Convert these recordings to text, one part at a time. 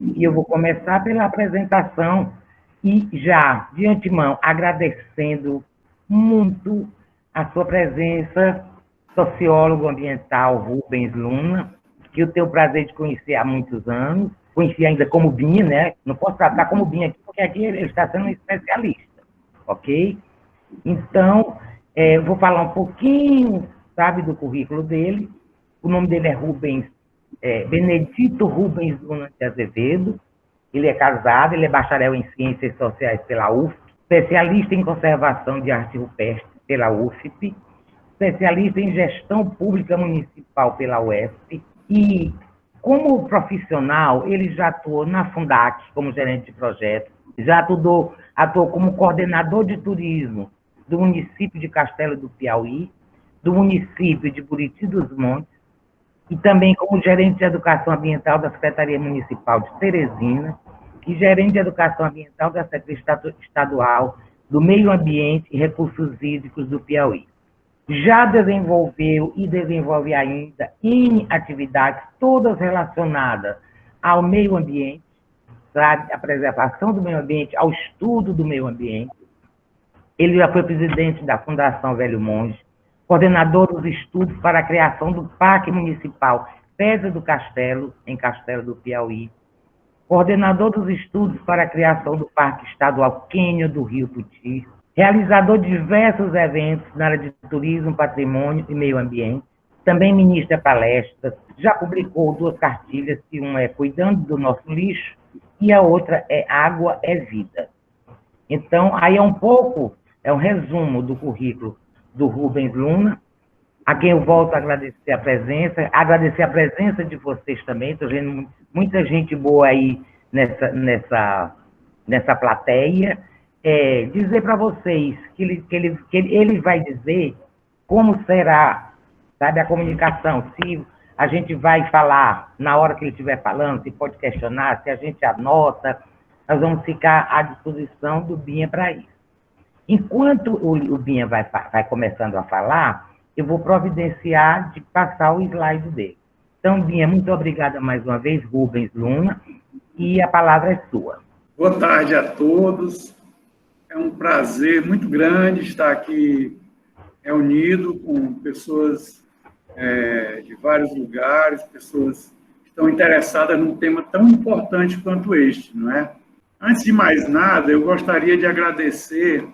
E eu vou começar pela apresentação e já, de antemão, agradecendo muito a sua presença, sociólogo ambiental Rubens Luna, que eu tenho o prazer de conhecer há muitos anos. Conheci ainda como Binha, né? Não posso tratar como Binha aqui, porque aqui ele está sendo um especialista, ok? Então, eu vou falar um pouquinho, sabe, do currículo dele. O nome dele é Rubens, Benedito Rubens Luna de Azevedo. Ele é casado, ele é bacharel em Ciências Sociais pela UF, especialista em Conservação de Arte Rupestre pela UFP, especialista em Gestão Pública Municipal pela UESP e, como profissional, ele já atuou na Fundac como gerente de projetos, já atuou como coordenador de turismo do município de Castelo do Piauí, do município de Buriti dos Montes, e também como gerente de educação ambiental da Secretaria Municipal de Teresina e gerente de educação ambiental da Secretaria Estadual do Meio Ambiente e Recursos Hídricos do Piauí. Já desenvolveu e desenvolve ainda em atividades todas relacionadas ao meio ambiente, sabe? A preservação do meio ambiente, ao estudo do meio ambiente. Ele já foi presidente da Fundação Velho Monge, coordenador dos estudos para a criação do Parque Municipal Pedra do Castelo, em Castelo do Piauí, coordenador dos estudos para a criação do Parque Estadual Quênia do Rio Puti, realizador de diversos eventos na área de turismo, patrimônio e meio ambiente, também ministra palestras, já publicou 2 cartilhas, que uma é Cuidando do Nosso Lixo e a outra é Água é Vida. Então, aí é um resumo do currículo do Rubens Luna, a quem eu volto a agradecer a presença de vocês também. Estou vendo muita gente boa aí nessa plateia. Dizer para vocês que ele vai dizer como será, sabe, a comunicação, se a gente vai falar na hora que ele estiver falando, se pode questionar, se a gente anota, nós vamos ficar à disposição do Binha para isso. Enquanto o Binha vai começando a falar, eu vou providenciar de passar o slide dele. Então, Binha, muito obrigada mais uma vez, Rubens Luna, e a palavra é sua. Boa tarde a todos. É um prazer muito grande estar aqui reunido com pessoas de vários lugares, pessoas que estão interessadas num tema tão importante quanto este, não é? Antes de mais nada, eu gostaria de agradecer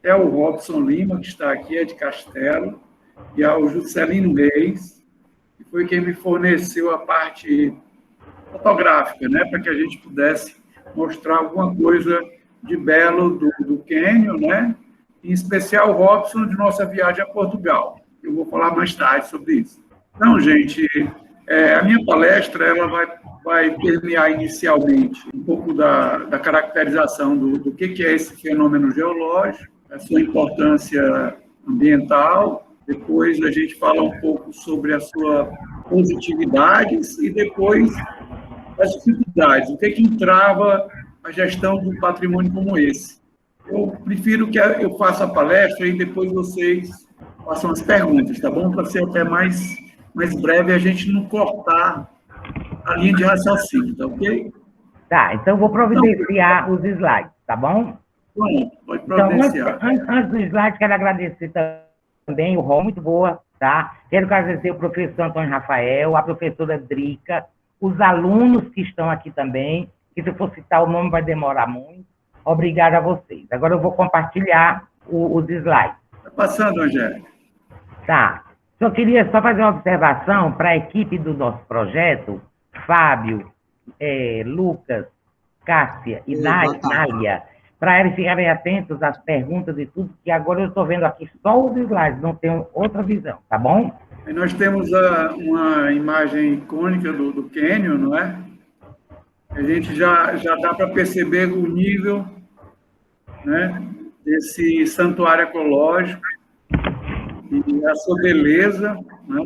ao Robson Lima, que está aqui, é de Castelo, e ao Juscelino Reis, que foi quem me forneceu a parte fotográfica, né, para que a gente pudesse mostrar alguma coisa de belo do Quênia, né, em especial o Robson, de nossa viagem a Portugal. Eu vou falar mais tarde sobre isso. Então, gente, a minha palestra ela vai permear inicialmente um pouco da caracterização do que é esse fenômeno geológico, a sua importância ambiental, depois a gente fala um pouco sobre a sua positividade e depois as dificuldades, o que entrava a gestão de um patrimônio como esse. Eu prefiro que eu faça a palestra e depois vocês façam as perguntas, tá bom? Para ser até mais breve e a gente não cortar a linha de raciocínio, tá ok? Tá, então eu vou providenciar os slides, tá bom? Bom, pode providenciar. Então, antes do slide, quero agradecer também o Rol, muito boa, tá? Quero agradecer o professor Antônio Rafael, a professora Drica, os alunos que estão aqui também, que se eu for citar o nome vai demorar muito. Obrigado a vocês. Agora eu vou compartilhar os slides. Está passando, Angélica. Tá. Só queria fazer uma observação para a equipe do nosso projeto, Fábio, Lucas, Cássia e Nália, para eles ficarem atentos às perguntas e tudo, que agora eu estou vendo aqui só os slides, não tenho outra visão, tá bom? E nós temos uma imagem icônica do Quênia, não é? A gente já dá para perceber o nível, né, desse santuário ecológico e a sua beleza, né?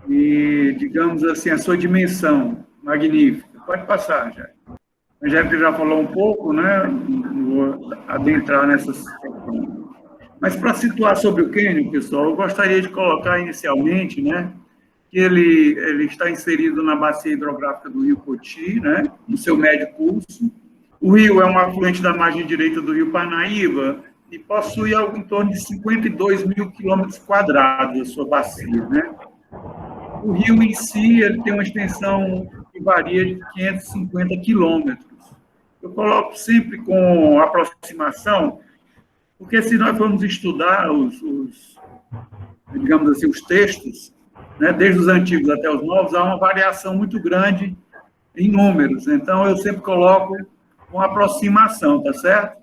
E, digamos assim, a sua dimensão magnífica. Pode passar, já. A Angélica já falou um pouco, né? Não vou adentrar nessas questões. Mas para situar sobre o Quênia, pessoal, eu gostaria de colocar inicialmente, né, que ele está inserido na bacia hidrográfica do Rio Poti, né, no seu médio curso. O rio é um afluente da margem direita do Rio Parnaíba e possui algo em torno de 52 mil quilômetros quadrados a sua bacia, né? O rio em si ele tem uma extensão que varia de 550 quilômetros. Eu coloco sempre com aproximação, porque se nós formos estudar digamos assim, os textos, né, desde os antigos até os novos, há uma variação muito grande em números. Então, eu sempre coloco com aproximação, tá certo?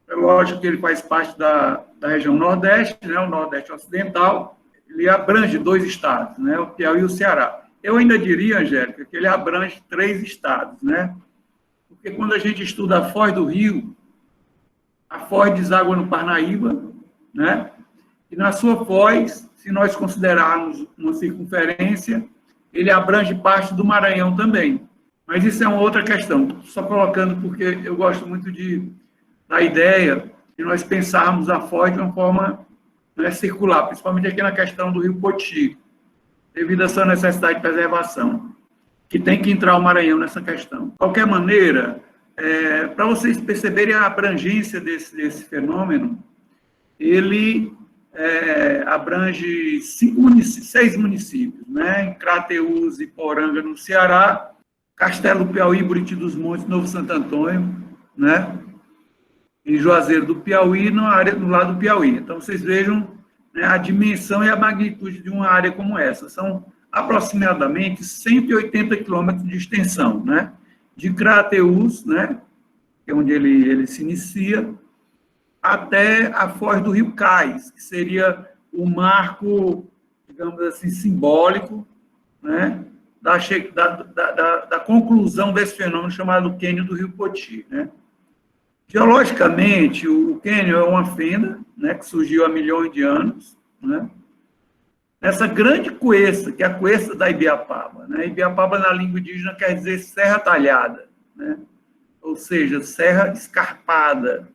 É lógico que ele faz parte da região Nordeste, né, o Nordeste Ocidental, ele abrange 2 estados, né, o Piauí e o Ceará. Eu ainda diria, Angélica, que ele abrange 3 estados, né? Porque quando a gente estuda a foz do rio, a foz deságua no Parnaíba, né? E na sua foz, se nós considerarmos uma circunferência, ele abrange parte do Maranhão também. Mas isso é uma outra questão. Só colocando porque eu gosto muito da ideia de nós pensarmos a foz de uma forma, né, circular, principalmente aqui na questão do Rio Poti, devido à sua necessidade de preservação, que tem que entrar o Maranhão nessa questão. De qualquer maneira, para vocês perceberem a abrangência desse fenômeno, ele abrange 6 municípios, né? Em Crateús e Poranga, no Ceará, Castelo do Piauí, Buriti dos Montes, Novo Santo Antônio, né? E Juazeiro do Piauí, no lado do Piauí. Então, vocês vejam, né, a dimensão e a magnitude de uma área como essa. São aproximadamente 180 quilômetros de extensão, né? De Crateús, né? Que é onde ele se inicia, até a foz do Rio Cais, que seria o marco, digamos assim, simbólico, né, da conclusão desse fenômeno chamado Cânion do Rio Poti, né? Geologicamente, o cânion é uma fenda, né, que surgiu há milhões de anos, né? Essa grande cuesta, que é a cuesta da Ibiapaba, né? Ibiapaba, na língua indígena, quer dizer serra talhada, né? Ou seja, serra escarpada.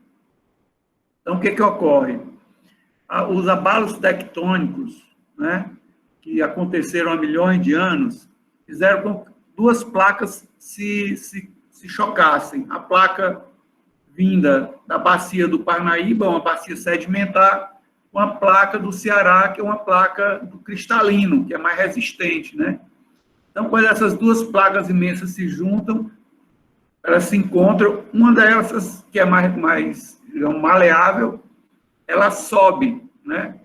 Então, o que ocorre? Os abalos tectônicos, né, que aconteceram há milhões de anos, fizeram com que 2 placas se chocassem. A placa vinda da bacia do Parnaíba, uma bacia sedimentar, com a placa do Ceará, que é uma placa do cristalino, que é mais resistente, né? Então, quando essas 2 placas imensas se juntam, elas se encontram, uma delas, que é mais digamos, maleável, ela sobe, né?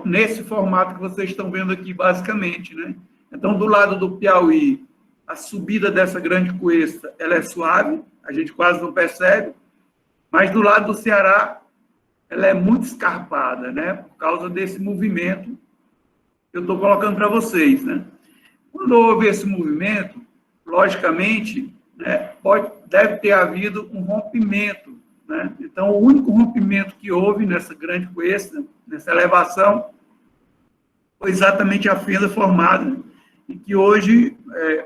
Nesse formato que vocês estão vendo aqui, basicamente, né? Então, do lado do Piauí, a subida dessa grande cuesta, ela é suave, a gente quase não percebe, mas do lado do Ceará, ela é muito escarpada, né? Por causa desse movimento que eu estou colocando para vocês, né? Quando houve esse movimento, logicamente, né, deve ter havido um rompimento, né? Então, o único rompimento que houve nessa grande cuesta, nessa elevação, foi exatamente a fenda formada, e que hoje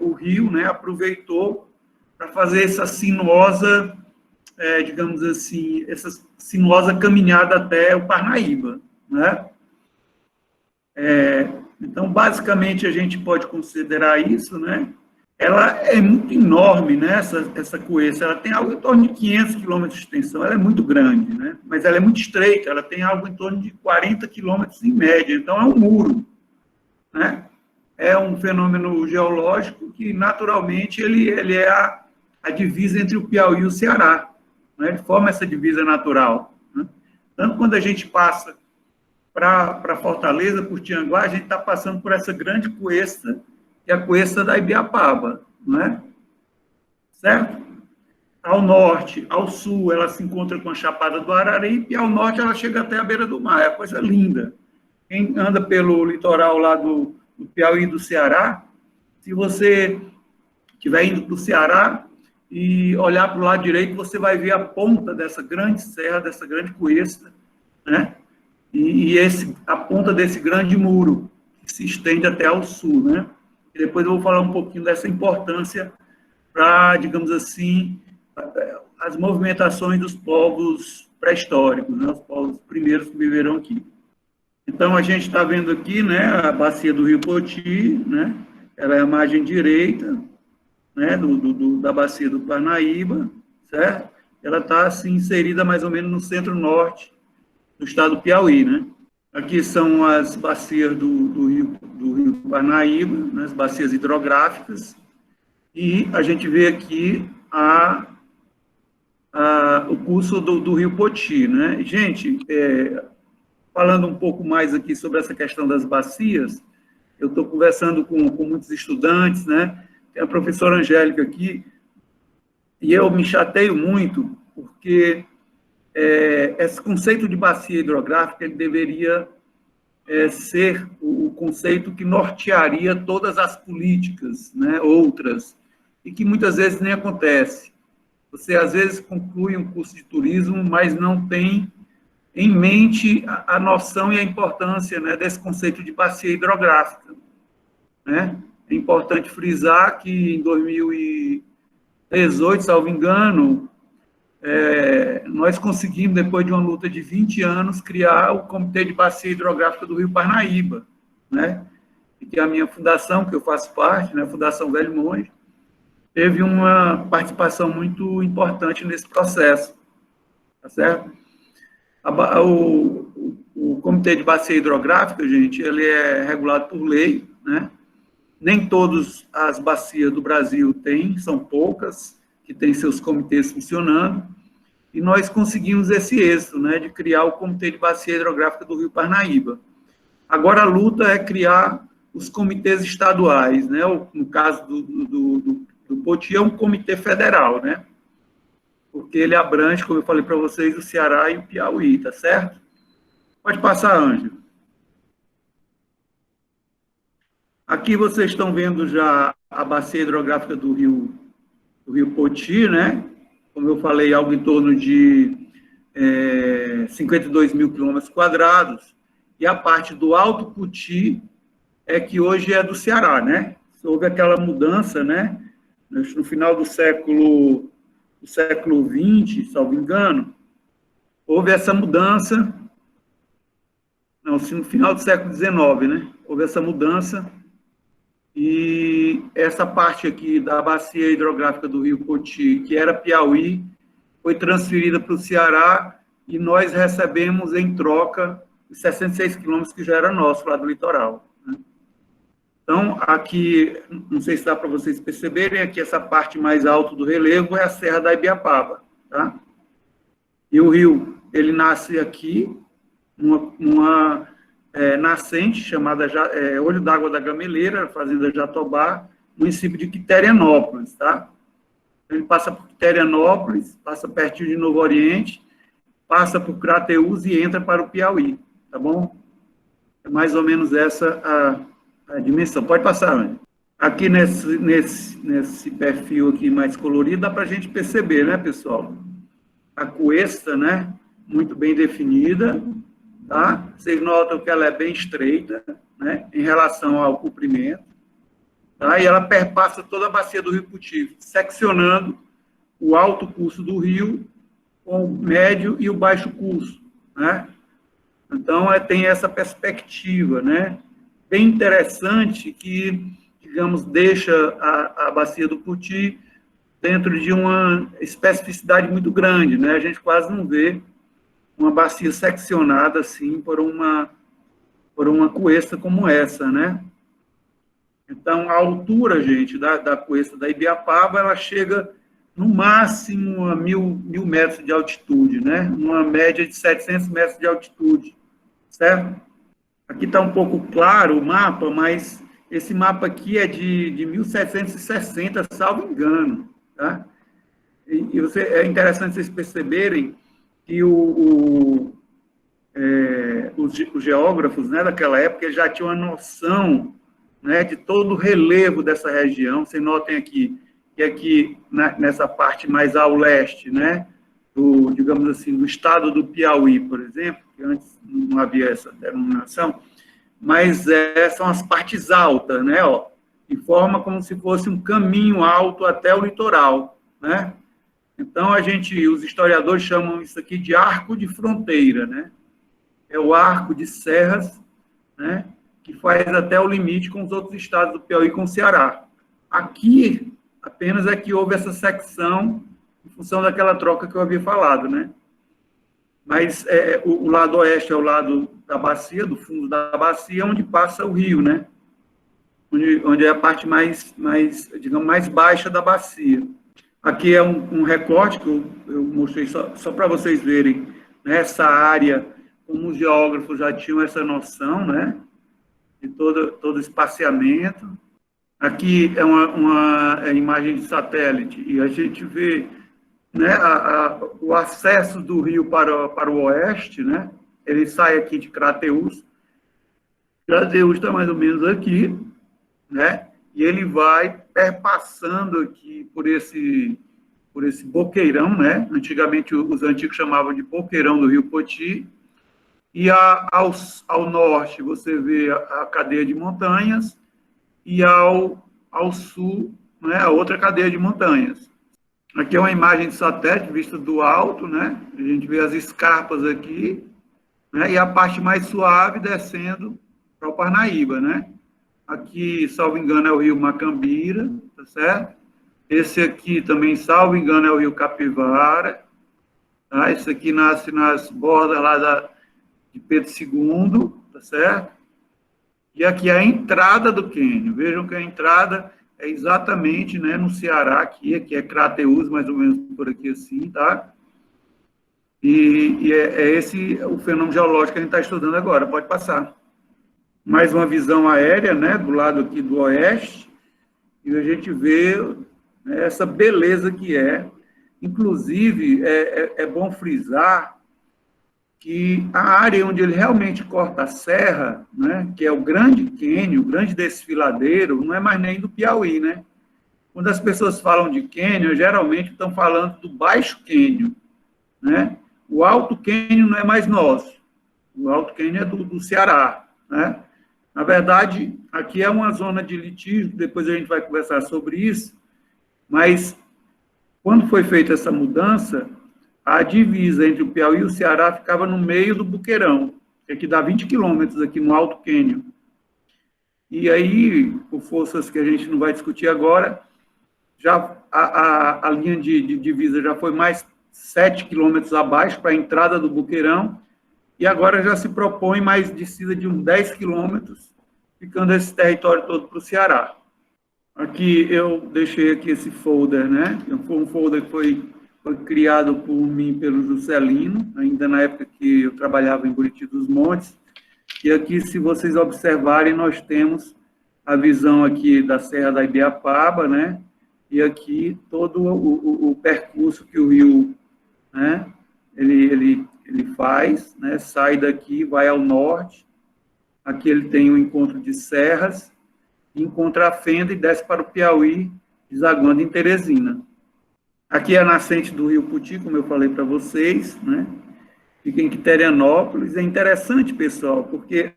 o rio, né, aproveitou para fazer essa sinuosa, digamos assim, essa sinuosa caminhada até o Parnaíba, né? Então, basicamente, a gente pode considerar isso, né? Ela é muito enorme, né, essa cuesta. Ela tem algo em torno de 500 quilômetros de extensão, ela é muito grande, né? Mas ela é muito estreita, ela tem algo em torno de 40 quilômetros em média, então é um muro, né? É um fenômeno geológico que, naturalmente, ele é a divisa entre o Piauí e o Ceará, né? Ele forma essa divisa natural, né? Tanto quando a gente passa para Fortaleza, por Tianguá, a gente está passando por essa grande cuesta, que é a cuesta da Ibiapaba, não é? Certo? Ao norte, ao sul, ela se encontra com a Chapada do Araripe, e ao norte ela chega até a beira do mar. É uma coisa linda. Quem anda pelo litoral lá do Piauí e do Ceará, se você estiver indo para o Ceará e olhar para o lado direito, você vai ver a ponta dessa grande serra, dessa grande cuesta, né? E a ponta desse grande muro, que se estende até ao sul, né? E depois eu vou falar um pouquinho dessa importância para, digamos assim, as movimentações dos povos pré-históricos, né? Os povos primeiros que viveram aqui. Então, a gente está vendo aqui, né, a bacia do Rio Poti, né, ela é a margem direita, né, da bacia do Parnaíba, certo? Ela está, assim, inserida mais ou menos no centro-norte do estado do Piauí, né? Aqui são as bacias do rio Parnaíba, né, as bacias hidrográficas, e a gente vê aqui o curso do rio Poti, né? Gente, falando um pouco mais aqui sobre essa questão das bacias, eu estou conversando com muitos estudantes, né? Tem a professora Angélica aqui, e eu me chateio muito, porque esse conceito de bacia hidrográfica ele deveria ser o conceito que nortearia todas as políticas, né, outras, e que muitas vezes nem acontece. Você, às vezes, conclui um curso de turismo, mas não tem em mente a noção e a importância, né, desse conceito de bacia hidrográfica, né? É importante frisar que em 2018, salvo engano, nós conseguimos, depois de uma luta de 20 anos, criar o Comitê de Bacia Hidrográfica do Rio Parnaíba, né? E que a minha fundação, que eu faço parte, né, a Fundação Velho Monge, teve uma participação muito importante nesse processo, tá certo? O Comitê de Bacia Hidrográfica, gente, ele é regulado por lei, né? Nem todas as bacias do Brasil têm, são poucas, que têm seus comitês funcionando, e nós conseguimos esse êxito, né, de criar o Comitê de Bacia Hidrográfica do Rio Parnaíba. Agora, a luta é criar os comitês estaduais, né, no caso do Poti, é um comitê federal, né, porque ele abrange, como eu falei para vocês, o Ceará e o Piauí, tá certo? Pode passar, Ângelo. Aqui vocês estão vendo já a bacia hidrográfica do Rio Poti, né? Como eu falei, algo em torno de 52 mil quilômetros quadrados, e a parte do Alto Poti é que hoje é do Ceará, né? Houve aquela mudança, né? No final do século XX, salvo engano, houve essa mudança, não, no final do século XIX, né? Houve essa mudança, e essa parte aqui da bacia hidrográfica do Rio Poti, que era Piauí, foi transferida para o Ceará, e nós recebemos em troca os 66 quilômetros que já era nosso, lá do litoral, né? Então, aqui, não sei se dá para vocês perceberem, aqui essa parte mais alta do relevo é a Serra da Ibiapaba, tá? E o rio, ele nasce aqui, numa nascente chamada Olho d'Água da Gameleira, fazenda Jatobá, município de Quiterianópolis, tá? Ele passa por Quiterianópolis, passa pertinho de Novo Oriente, passa por Crateús e entra para o Piauí, tá bom? É mais ou menos essa a dimensão. Pode passar, Ana. Aqui nesse perfil aqui mais colorido, dá para a gente perceber, né, pessoal? A cuesta, né, muito bem definida, tá? Vocês notam que ela é bem estreita, né, em relação ao comprimento, tá? E ela perpassa toda a bacia do Rio Poti, seccionando o alto curso do rio com o médio e o baixo curso, né? Então, tem essa perspectiva, né? Bem interessante que, digamos, deixa a bacia do Poti dentro de uma especificidade muito grande, né? A gente quase não vê uma bacia seccionada assim por uma cuesta como essa, né? Então, a altura, gente, da cuesta da Ibiapaba, ela chega no máximo a 1.000 metros de altitude, né? Uma média de 700 metros de altitude, certo? Aqui está um pouco claro o mapa, mas esse mapa aqui é de 1760, salvo engano, tá? E é interessante vocês perceberem que os geógrafos, né, daquela época já tinham uma noção, né, de todo o relevo dessa região. Vocês notem aqui que aqui nessa parte mais ao leste, né, digamos assim, do estado do Piauí, por exemplo, que antes não havia essa denominação, mas são as partes altas, né, ó, de forma como se fosse um caminho alto até o litoral, né? Então, os historiadores chamam isso aqui de arco de fronteira, né? é o arco de serras, né, que faz até o limite com os outros estados do Piauí, com o Ceará. Aqui, apenas é que houve essa secção em função daquela troca que eu havia falado, né? Mas o lado oeste é o lado da bacia, do fundo da bacia, onde passa o rio, né? Onde é a parte digamos, mais baixa da bacia. Aqui é um recorte que eu mostrei só para vocês verem, né, essa área, como os geógrafos já tinham essa noção, né, de todo o espaciamento. Aqui é uma imagem de satélite, e a gente vê, né, o acesso do rio para o oeste, né, ele sai aqui de Crateús. Crateús está mais ou menos aqui, né, e ele vai perpassando aqui por esse boqueirão, né? Antigamente os antigos chamavam de boqueirão do Rio Poti, e ao norte você vê a cadeia de montanhas, e ao sul, né, a outra cadeia de montanhas. Aqui é uma imagem de satélite vista do alto, né? A gente vê as escarpas aqui, né, e a parte mais suave descendo para o Parnaíba, né? Aqui, salvo engano, é o rio Macambira, tá certo? Esse aqui também, salvo engano, é o rio Capivara. Tá? Esse aqui nasce nas bordas lá de Pedro II, tá certo? E aqui é a entrada do cânion. Vejam que a entrada é exatamente, né, no Ceará, aqui é Crateús, mais ou menos por aqui assim, tá? E é esse o fenômeno geológico que a gente está estudando agora. Pode passar. Mais uma visão aérea, né, do lado aqui do oeste, e a gente vê, né, essa beleza que é. Inclusive, é bom frisar que a área onde ele realmente corta a serra, né, que é o Grande Cânion, o Grande Desfiladeiro, não é mais nem do Piauí, né? Quando as pessoas falam de cânion, geralmente estão falando do Baixo Cânion, né? O Alto Cânion não é mais nosso, o Alto Cânion é do Ceará, né? Na verdade, aqui é uma zona de litígio, depois a gente vai conversar sobre isso, mas quando foi feita essa mudança, a divisa entre o Piauí e o Ceará ficava no meio do Boqueirão, que aqui dá 20 quilômetros aqui no Alto Cânion. E aí, por forças que a gente não vai discutir agora, já a linha de divisa já foi mais 7 quilômetros abaixo para a entrada do Boqueirão, e agora já se propõe mais descida de uns 10 quilômetros, ficando esse território todo para o Ceará. Aqui eu deixei aqui esse folder, né? Foi um folder que foi criado por mim pelo Juscelino, ainda na época que eu trabalhava em Buriti dos Montes, e aqui, se vocês observarem, nós temos a visão aqui da Serra da Ibiapaba, né? E aqui todo o percurso que o rio, né, ele faz, né, sai daqui, vai ao norte, aqui ele tem um encontro de serras, encontra a fenda e desce para o Piauí, desaguando em Teresina. Aqui é a nascente do rio Poti, como eu falei para vocês, né, fica em Quiterianópolis. É interessante, pessoal, porque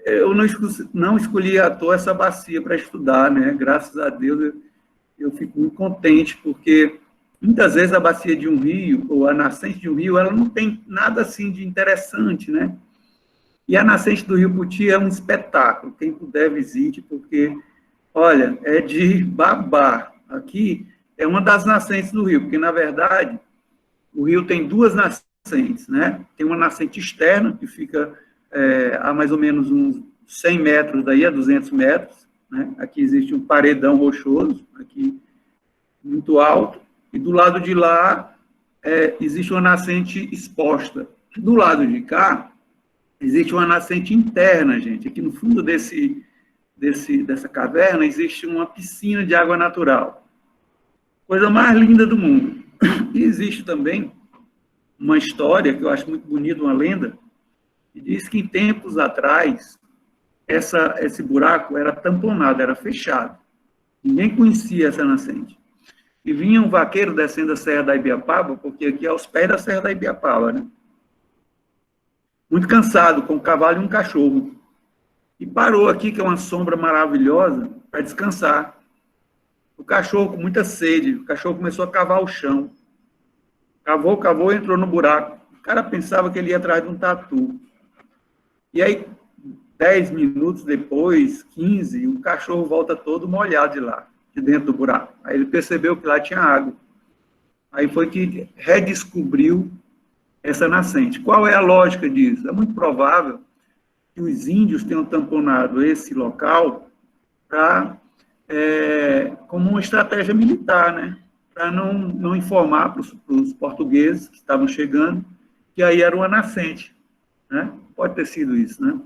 eu não escolhi à toa essa bacia para estudar, né, graças a Deus eu fico muito contente, porque muitas vezes a bacia de um rio, ou a nascente de um rio, ela não tem nada assim de interessante, né? E a nascente do rio Poti é um espetáculo. Quem puder, visite, porque, olha, é de babar. Aqui é uma das nascentes do rio, porque, na verdade, o rio tem duas nascentes, né? Tem uma nascente externa, que fica a mais ou menos uns 100 metros daí, a 200 metros, né? Aqui existe um paredão rochoso, aqui muito alto, e do lado de lá existe uma nascente exposta. Do lado de cá, existe uma nascente interna, gente. Aqui no fundo dessa caverna existe uma piscina de água natural. Coisa mais linda do mundo. E existe também uma história que eu acho muito bonita, uma lenda, que diz que em tempos atrás esse buraco era tamponado, era fechado. Ninguém conhecia essa nascente. E vinha um vaqueiro descendo a Serra da Ibiapaba, porque aqui é aos pés da Serra da Ibiapaba, né? Muito cansado, com um cavalo e um cachorro. E parou aqui, que é uma sombra maravilhosa, para descansar. O cachorro com muita sede, o cachorro começou a cavar o chão. Cavou, entrou no buraco. cara pensava que ele ia atrás de um tatu. E aí, 10 minutos depois, 15, o cachorro volta todo molhado de lá, de dentro do buraco. Aí ele percebeu que lá tinha água. Aí foi que redescobriu essa nascente. Qual é a lógica disso? É muito provável que os índios tenham tamponado esse local como uma estratégia militar, né? Para não informar para os portugueses que estavam chegando que aí era uma nascente, né? Pode ter sido isso, né?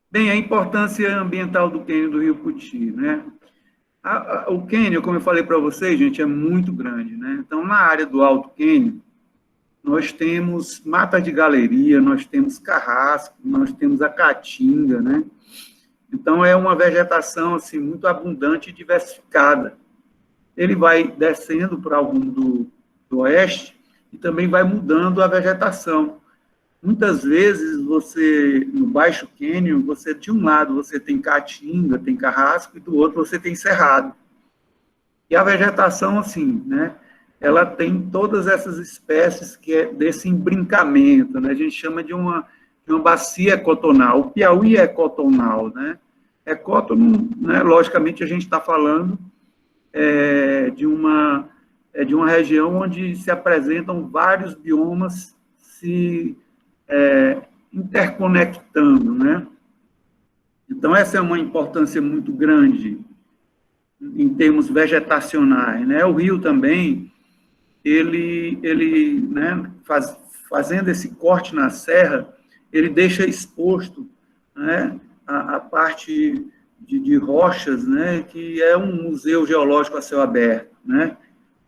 Bem, a importância ambiental do cânion do Rio Puti, né? O cânion, como eu falei para vocês, gente, é muito grande, né? Então, na área do Alto Cânion, nós temos mata de galeria, nós temos carrasco, nós temos a caatinga, né? Então, é uma vegetação, assim, muito abundante e diversificada. Ele vai descendo para algum do oeste e também vai mudando a vegetação. Muitas vezes, no Baixo Cânion, de um lado você tem caatinga, tem carrasco, e do outro você tem cerrado. E a vegetação, assim, né, ela tem todas essas espécies que é desse embrincamento, né, a gente chama de uma bacia ecotonal. O Piauí é ecotonal, né, ecótono, né, logicamente a gente está falando de uma região onde se apresentam vários biomas se interconectando, né? Então, essa é uma importância muito grande em termos vegetacionais, né? O rio também, ele né, fazendo esse corte na serra, ele deixa exposto, né, a parte de rochas, né, que é um museu geológico a céu aberto, né?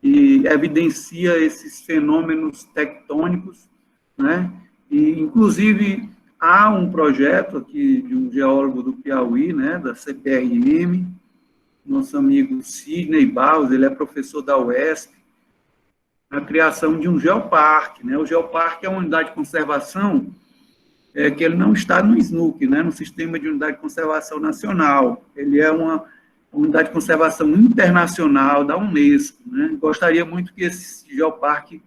E evidencia esses fenômenos tectônicos, né? E, inclusive, há um projeto aqui de um geólogo do Piauí, né, da CPRM, nosso amigo Sidney Barros, ele é professor da UESP, a criação de um geoparque, né? O geoparque é uma unidade de conservação que ele não está no SNUC, né, no Sistema de Unidade de Conservação Nacional. Ele é uma unidade de conservação internacional da Unesco, né? Gostaria muito que esse geoparque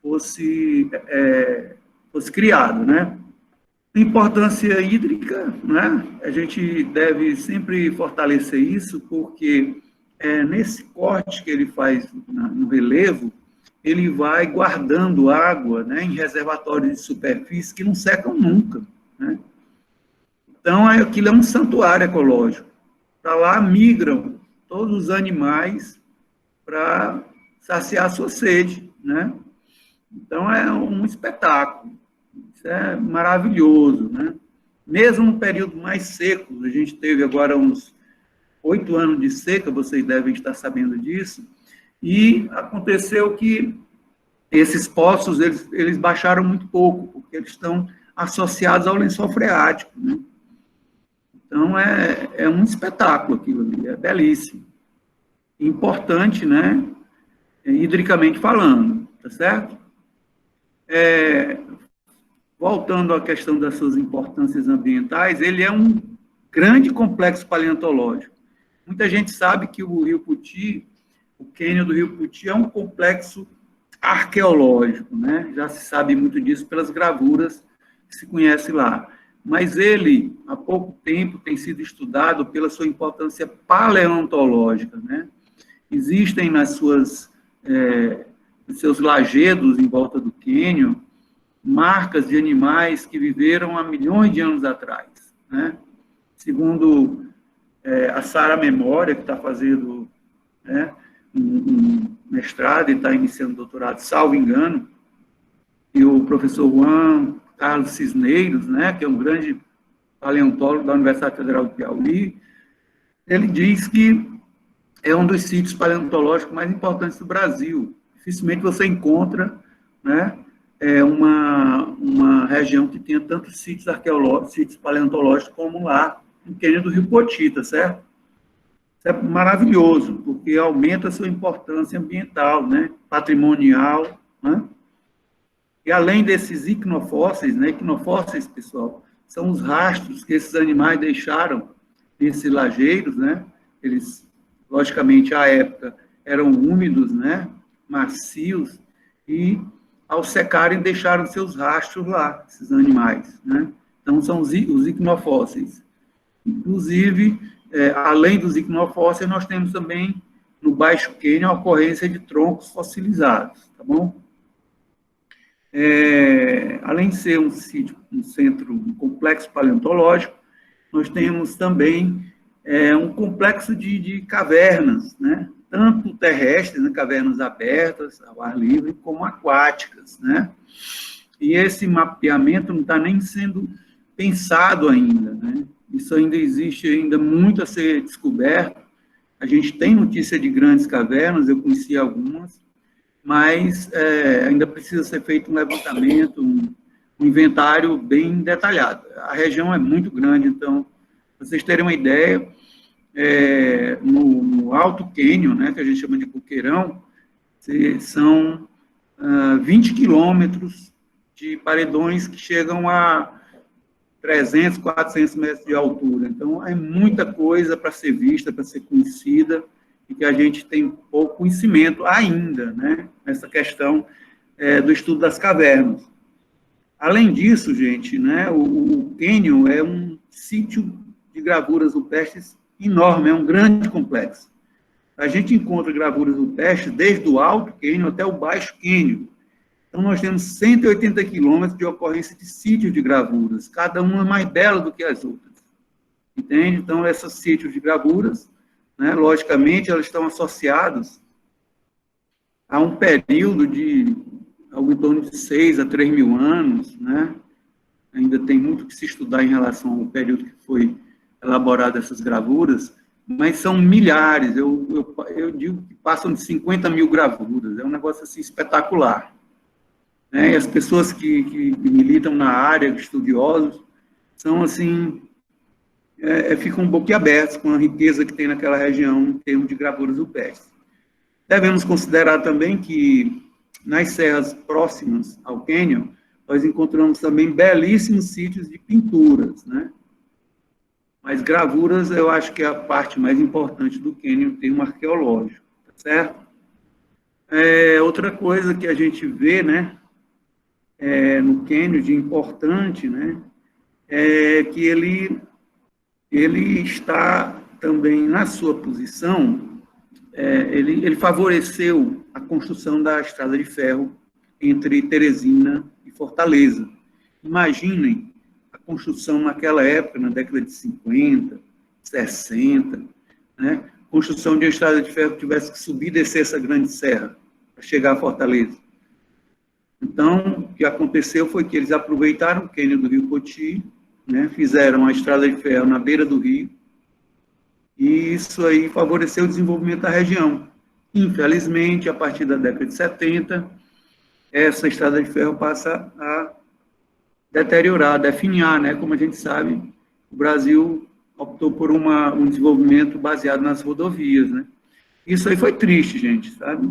fosse criado, né? Importância hídrica, né? A gente deve sempre fortalecer isso, porque nesse corte que ele faz no relevo, ele vai guardando água, né, em reservatórios de superfície que não secam nunca, né? Então, aquilo é um santuário ecológico. Para lá migram todos os animais para saciar sua sede, né? Então, é um espetáculo. Isso é maravilhoso, né? Mesmo no período mais seco, a gente teve agora uns 8 anos de seca, vocês devem estar sabendo disso, e aconteceu que esses poços, eles baixaram muito pouco, porque eles estão associados ao lençol freático, né? Então, é um espetáculo aquilo ali, é belíssimo. Importante, né? Hidricamente falando, tá certo? Voltando à questão das suas importâncias ambientais, ele é um grande complexo paleontológico. Muita gente sabe que o Rio Puti, o cânion do Rio Puti, é um complexo arqueológico, né? Já se sabe muito disso pelas gravuras que se conhece lá. Mas ele, há pouco tempo, tem sido estudado pela sua importância paleontológica, né? Existem nos seus lajedos em volta do cânion marcas de animais que viveram há milhões de anos atrás, né? Segundo a Sara Memória, que está fazendo, né, um mestrado e está iniciando doutorado, salvo engano, e o professor Juan Carlos Cisneiros, né, que é um grande paleontólogo da Universidade Federal do Piauí, ele diz que é um dos sítios paleontológicos mais importantes do Brasil. Dificilmente você encontra, né, uma região que tenha tantos sítios arqueológicos, sítios paleontológicos como lá, no cânion do Rio Poti, tá certo? Isso é maravilhoso, porque aumenta a sua importância ambiental, né, patrimonial, né? E além desses icnofósseis, né, icnofósseis, pessoal, são os rastros que esses animais deixaram nesses lajeiros, né? Eles, logicamente, à época, eram úmidos, né, macios, e ao secarem, deixaram seus rastros lá, esses animais, né? Então, são os icnofósseis. Inclusive, além dos icnofósseis, nós temos também, no Baixo Quênia, a ocorrência de troncos fossilizados, tá bom? Além de ser um sítio, um centro, um complexo paleontológico, nós temos também um complexo de cavernas, né? Tanto terrestres, né? Cavernas abertas, ao ar livre, como aquáticas, né? E esse mapeamento não está nem sendo pensado ainda, né? Isso ainda existe, ainda muito a ser descoberto. A gente tem notícia de grandes cavernas, eu conheci algumas, mas ainda precisa ser feito um levantamento, um inventário bem detalhado. A região é muito grande, então, para vocês terem uma ideia, no Alto Quênia, né, que a gente chama de Coqueirão, são 20 quilômetros de paredões que chegam a 300, 400 metros de altura. Então, é muita coisa para ser vista, para ser conhecida, e que a gente tem pouco conhecimento ainda, né, nessa questão do estudo das cavernas. Além disso, gente, né, o Quênia é um sítio de gravuras rupestres enorme, é um grande complexo. A gente encontra gravuras rupestres desde o Alto Quênia até o Baixo Quênia. Então, nós temos 180 quilômetros de ocorrência de sítios de gravuras, cada uma mais bela do que as outras. Entende? Então, esses sítios de gravuras, né, logicamente, elas estão associadas a um período de algo em torno de 6 a 3 mil anos, né? Ainda tem muito que se estudar em relação ao período que foi elaborado essas gravuras, mas são milhares, eu digo que passam de 50 mil gravuras, é um negócio assim espetacular. E as pessoas que militam na área, estudiosos, são assim, ficam boquiabertos com a riqueza que tem naquela região em termos de gravuras rupestres. Devemos considerar também que nas serras próximas ao Quênia, nós encontramos também belíssimos sítios de pinturas, né? Mas gravuras, eu acho que é a parte mais importante do Quênia em termo arqueológico, tá certo? Outra coisa que a gente vê, né, no Quênia de importante, né, é que ele está também na sua posição, ele favoreceu a construção da estrada de ferro entre Teresina e Fortaleza. Imaginem a construção naquela época, na década de 50, 60, né? Construção de uma estrada de ferro que tivesse que subir e descer essa grande serra para chegar a Fortaleza. Então, o que aconteceu foi que eles aproveitaram o cânion do Rio Poti, né? Fizeram a estrada de ferro na beira do rio, e isso aí favoreceu o desenvolvimento da região. Infelizmente, a partir da década de 70, essa estrada de ferro passa a deteriorar, a definhar, né? Como a gente sabe, o Brasil optou por um desenvolvimento baseado nas rodovias, né? Isso aí foi triste, gente, sabe?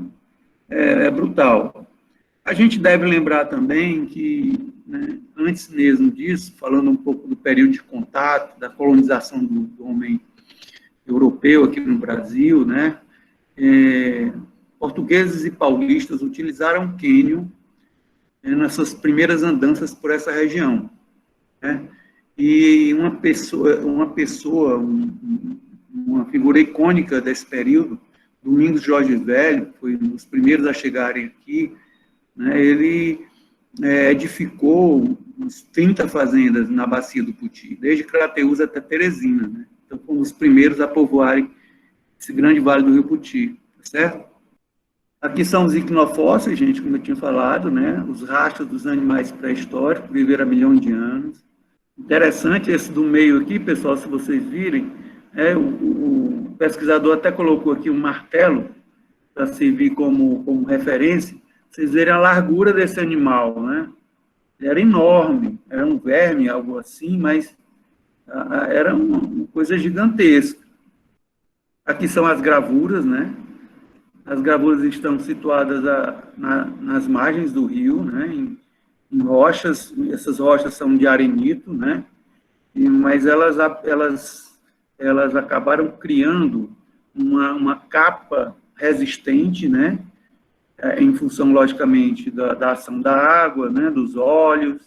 É brutal. A gente deve lembrar também que, né, antes mesmo disso, falando um pouco do período de contato, da colonização do homem europeu aqui no Brasil, né? Portugueses e paulistas utilizaram o cânion nas suas primeiras andanças por essa região, né? E uma figura icônica desse período, Domingos Jorge Velho, foi um dos primeiros a chegarem aqui, né? Ele edificou uns 30 fazendas na bacia do Poti, desde Crateús até Teresina, né? Então, foram os primeiros a povoarem esse grande vale do Rio Poti, certo? Aqui são os icnofósseis, gente, como eu tinha falado, né? Os rastros dos animais pré-históricos, viveram há milhões de anos. Interessante esse do meio aqui, pessoal, se vocês virem, o pesquisador até colocou aqui um martelo para servir como referência, vocês verem a largura desse animal, né? Ele era enorme, era um verme, algo assim, mas era uma coisa gigantesca. Aqui são as gravuras, né? As gravuras estão situadas nas margens do rio, né? Em rochas, essas rochas são de arenito, né? Mas elas acabaram criando uma capa resistente, né? em função, logicamente, da ação da água, né, dos óleos,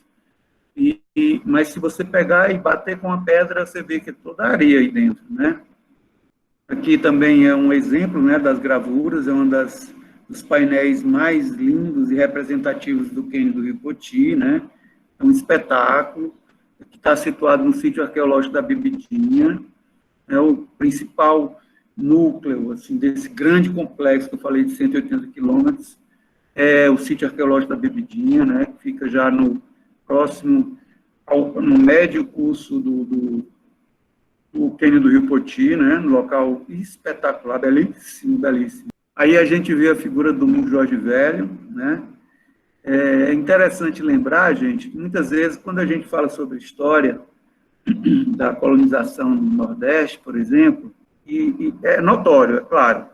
mas se você pegar e bater com a pedra, você vê que é toda areia aí dentro, né? Aqui também é um exemplo, né, das gravuras, é um dos painéis mais lindos e representativos do cânion do Rio Poti, né? É um espetáculo que está situado no sítio arqueológico da Bebidinha, é o principal núcleo assim, desse grande complexo que eu falei de 180 quilômetros, é o sítio arqueológico da Bebidinha, né, que fica já no próximo, no médio curso do cânion do Rio Poti, né, no local espetacular, belíssimo, belíssimo. Aí a gente vê a figura do Domingos Jorge Velho, né. É interessante lembrar, gente, que muitas vezes, quando a gente fala sobre história da colonização no Nordeste, por exemplo, e é notório, é claro,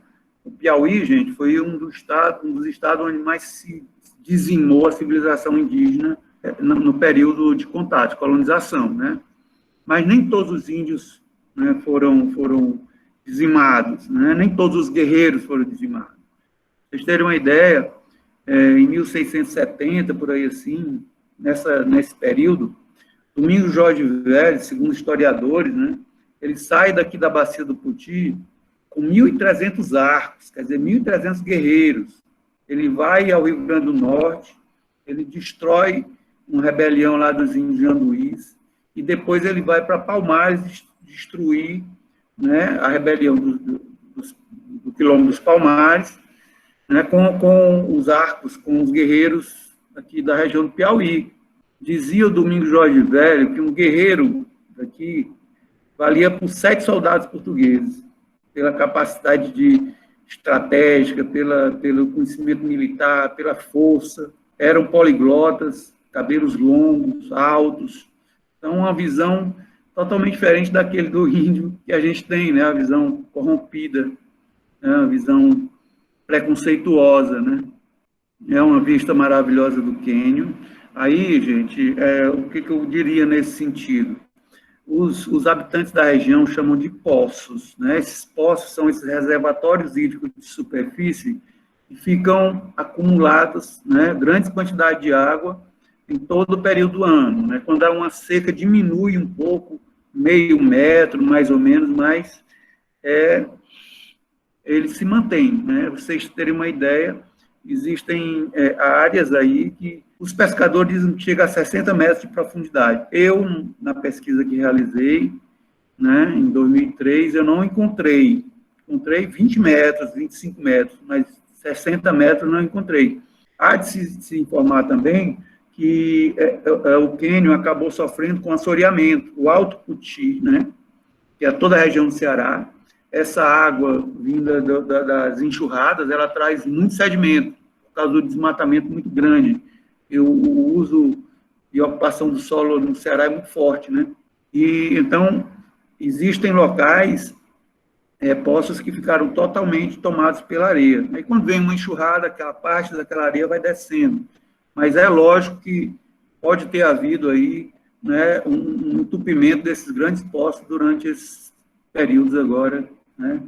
o Piauí, gente, foi um dos estados onde mais se dizimou a civilização indígena no período de contato, de colonização, né? Mas nem todos os índios, né, foram dizimados, né? Nem todos os guerreiros foram dizimados. Pra vocês terem uma ideia, em 1670, por aí assim, nesse período, Domingos Jorge Velho, segundo historiadores, né, ele sai daqui da Bacia do Poti com 1.300 arcos, quer dizer, 1.300 guerreiros. Ele vai ao Rio Grande do Norte, ele destrói uma rebelião lá dos índios janduís, e depois ele vai para Palmares destruir, né, a rebelião do quilômetro dos Palmares, né, com os arcos, com os guerreiros aqui da região do Piauí. Dizia o Domingos Jorge Velho que um guerreiro daqui valia por 7 soldados portugueses, pela capacidade estratégica, pelo conhecimento militar, pela força. Eram poliglotas, cabelos longos, altos. Então, uma visão totalmente diferente daquele do índio que a gente tem, né? A visão corrompida, né? A visão preconceituosa, né? É uma vista maravilhosa do cânion. Aí, gente, o que eu diria nesse sentido? Os habitantes da região chamam de poços, né? Esses poços são esses reservatórios hídricos de superfície que ficam acumulados, né, grandes quantidades de água em todo o período do ano, né? Quando há uma seca, diminui um pouco, meio metro, mais ou menos, mas ele se mantém, né? Vocês terem uma ideia, existem áreas aí que os pescadores dizem que chega a 60 metros de profundidade. Eu, na pesquisa que realizei, né, em 2003, eu não encontrei 20 metros, 25 metros, mas 60 metros não encontrei. Há de se informar também que o cânion acabou sofrendo com assoreamento, o Alto Poti, né, que é toda a região do Ceará. Essa água vinda das enxurradas, ela traz muito sedimento, por causa do desmatamento muito grande. O uso e ocupação do solo no Ceará é muito forte, né? E, então, existem locais, poços que ficaram totalmente tomados pela areia. Aí, quando vem uma enxurrada, aquela parte daquela areia vai descendo. Mas é lógico que pode ter havido aí, né, um entupimento desses grandes poços durante esses períodos agora, né,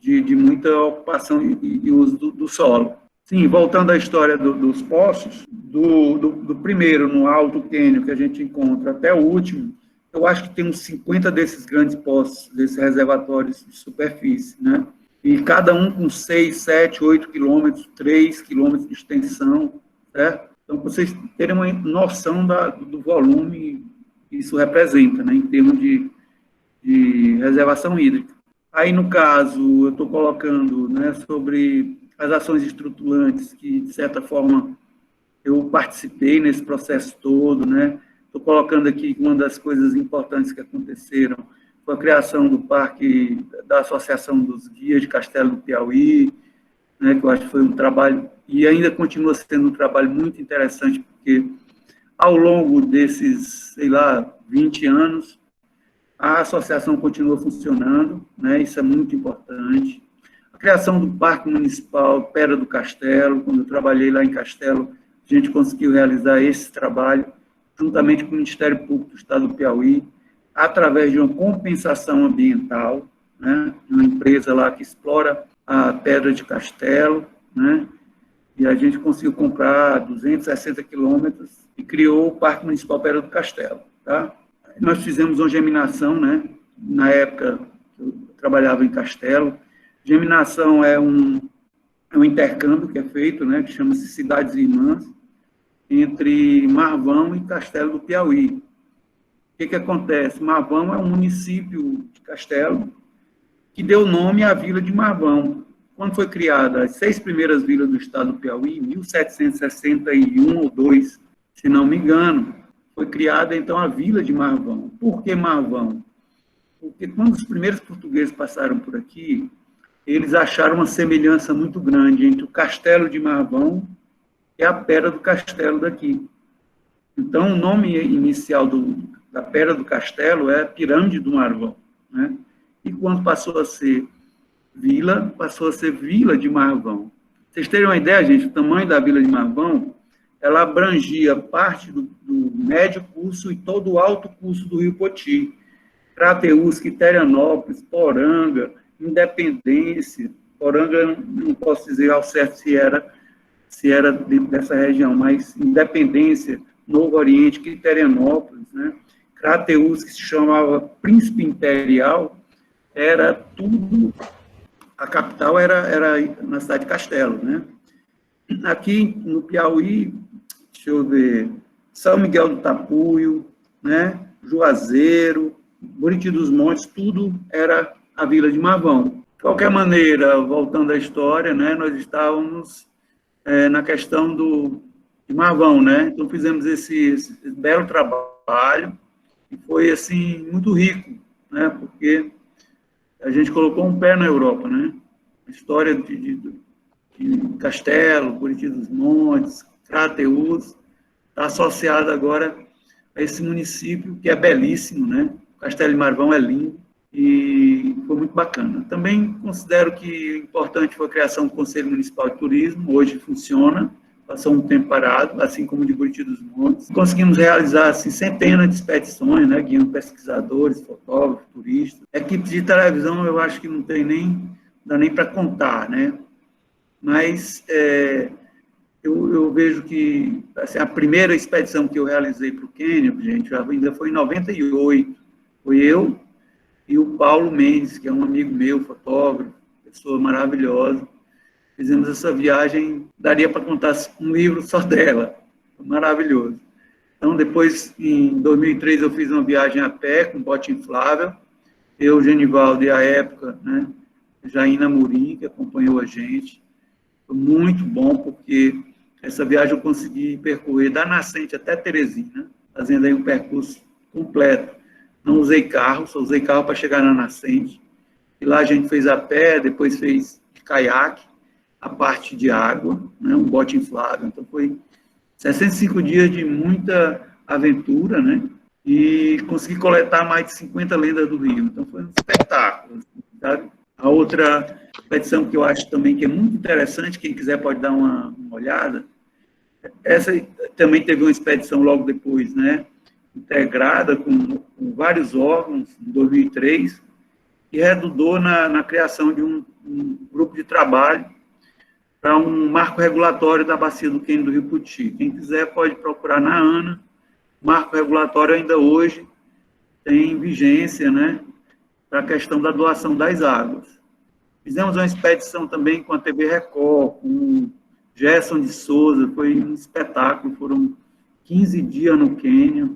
de muita ocupação e uso do solo. Sim, voltando à história dos poços, do primeiro no Alto Cânion que a gente encontra até o último, eu acho que tem uns 50 desses grandes poços, desses reservatórios de superfície, né? E cada um com 6, 7, 8 quilômetros, 3 quilômetros de extensão, certo? Então, para vocês terem uma noção do volume que isso representa, né, em termos de reservação hídrica. Aí, no caso, eu estou colocando, né, sobre as ações estruturantes que, de certa forma, eu participei nesse processo todo, né? Estou colocando aqui que uma das coisas importantes que aconteceram foi a criação do parque, da Associação dos Guias de Castelo do Piauí, né, que eu acho que foi um trabalho, e ainda continua sendo um trabalho muito interessante, porque ao longo desses, sei lá, 20 anos, a associação continua funcionando, né, isso é muito importante. A criação do Parque Municipal Pedra do Castelo, quando eu trabalhei lá em Castelo, a gente conseguiu realizar esse trabalho, juntamente com o Ministério Público do Estado do Piauí, através de uma compensação ambiental, né, de uma empresa lá que explora a Pedra de Castelo, né, e a gente conseguiu comprar 260 quilômetros e criou o Parque Municipal Pera do Castelo. Tá? Nós fizemos uma geminação, né? Na época eu trabalhava em Castelo. Geminação é um intercâmbio que é feito, né? Que chama-se Cidades Irmãs, entre Marvão e Castelo do Piauí. O que acontece? Marvão é um município de Castelo que deu nome à vila de Marvão. Quando foi criada as 6 primeiras vilas do estado do Piauí, em 1761 ou 2, se não me engano, foi criada, então, a vila de Marvão. Por que Marvão? Porque quando os primeiros portugueses passaram por aqui, eles acharam uma semelhança muito grande entre o castelo de Marvão e a Pera do Castelo daqui. Então, o nome inicial da Pera do Castelo é Pirâmide do Marvão, né? E quando passou a ser vila, passou a ser Vila de Marvão. Vocês terem uma ideia, gente, o tamanho da Vila de Marvão, ela abrangia parte do médio curso e todo o alto curso do Rio Poti. Crateús, Quiterianópolis, Poranga, Independência. Poranga, não posso dizer ao certo se era dessa região, mas Independência, Novo Oriente, Quiterianópolis, né? Crateús, que se chamava Príncipe Imperial, era tudo, a capital era na cidade de Castelo, né? Aqui no Piauí, deixa eu ver, São Miguel do Tapuio, né? Juazeiro, Buriti dos Montes, tudo era a Vila de Marvão. De qualquer maneira, voltando à história, né? Nós estávamos na questão de Marvão, né? Então fizemos esse belo trabalho e foi assim muito rico, né? Porque a gente colocou um pé na Europa, né? A história de Castelo, Buriti dos Montes, Crateús, está associada agora a esse município que é belíssimo, né? Castelo de Marvão é lindo e foi muito bacana. Também considero que importante foi a criação do Conselho Municipal de Turismo, hoje funciona, passou um tempo parado, assim como de Buriti dos Montes. Conseguimos realizar assim, centenas de expedições, né, guiando pesquisadores, fotógrafos, turistas. Equipes de televisão, eu acho que não dá nem para contar, né? Mas eu vejo que assim, a primeira expedição que eu realizei para o Quênia, gente, ainda foi em 98. Foi eu e o Paulo Mendes, que é um amigo meu, fotógrafo, pessoa maravilhosa. Fizemos essa viagem, daria para contar um livro só dela, maravilhoso. Então, depois, em 2003, eu fiz uma viagem a pé, com bote inflável, eu, Genivaldo e, à época, né, Jaina Murim, que acompanhou a gente. Foi muito bom, porque essa viagem eu consegui percorrer da Nascente até Teresina, fazendo aí um percurso completo. Não usei carro, só usei carro para chegar na Nascente. E lá a gente fez a pé, depois fez de caiaque, a parte de água, né, um bote inflável. Então, foi 65 dias de muita aventura, né? E consegui coletar mais de 50 lendas do Rio. Então, foi um espetáculo, sabe? A outra expedição que eu acho também que é muito interessante, quem quiser pode dar uma olhada, essa também teve uma expedição logo depois, né? Integrada com vários órgãos, em 2003, e redundou na criação de um grupo de trabalho para um marco regulatório da bacia do Quênia do Rio Poti. Quem quiser pode procurar na ANA. O marco regulatório ainda hoje tem vigência, né, para a questão da doação das águas. Fizemos uma expedição também com a TV Record, com Gerson de Souza, foi um espetáculo, foram 15 dias no Quênia,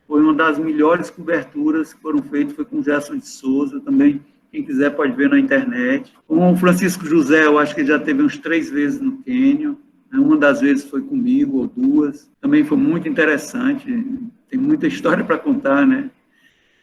foi uma das melhores coberturas que foram feitas, foi com Gerson de Souza, também quem quiser pode ver na internet. Com o Francisco José, eu acho que ele já teve uns 3 vezes no Quênia, né? Uma das vezes foi comigo, ou 2. Também foi muito interessante, tem muita história para contar, né?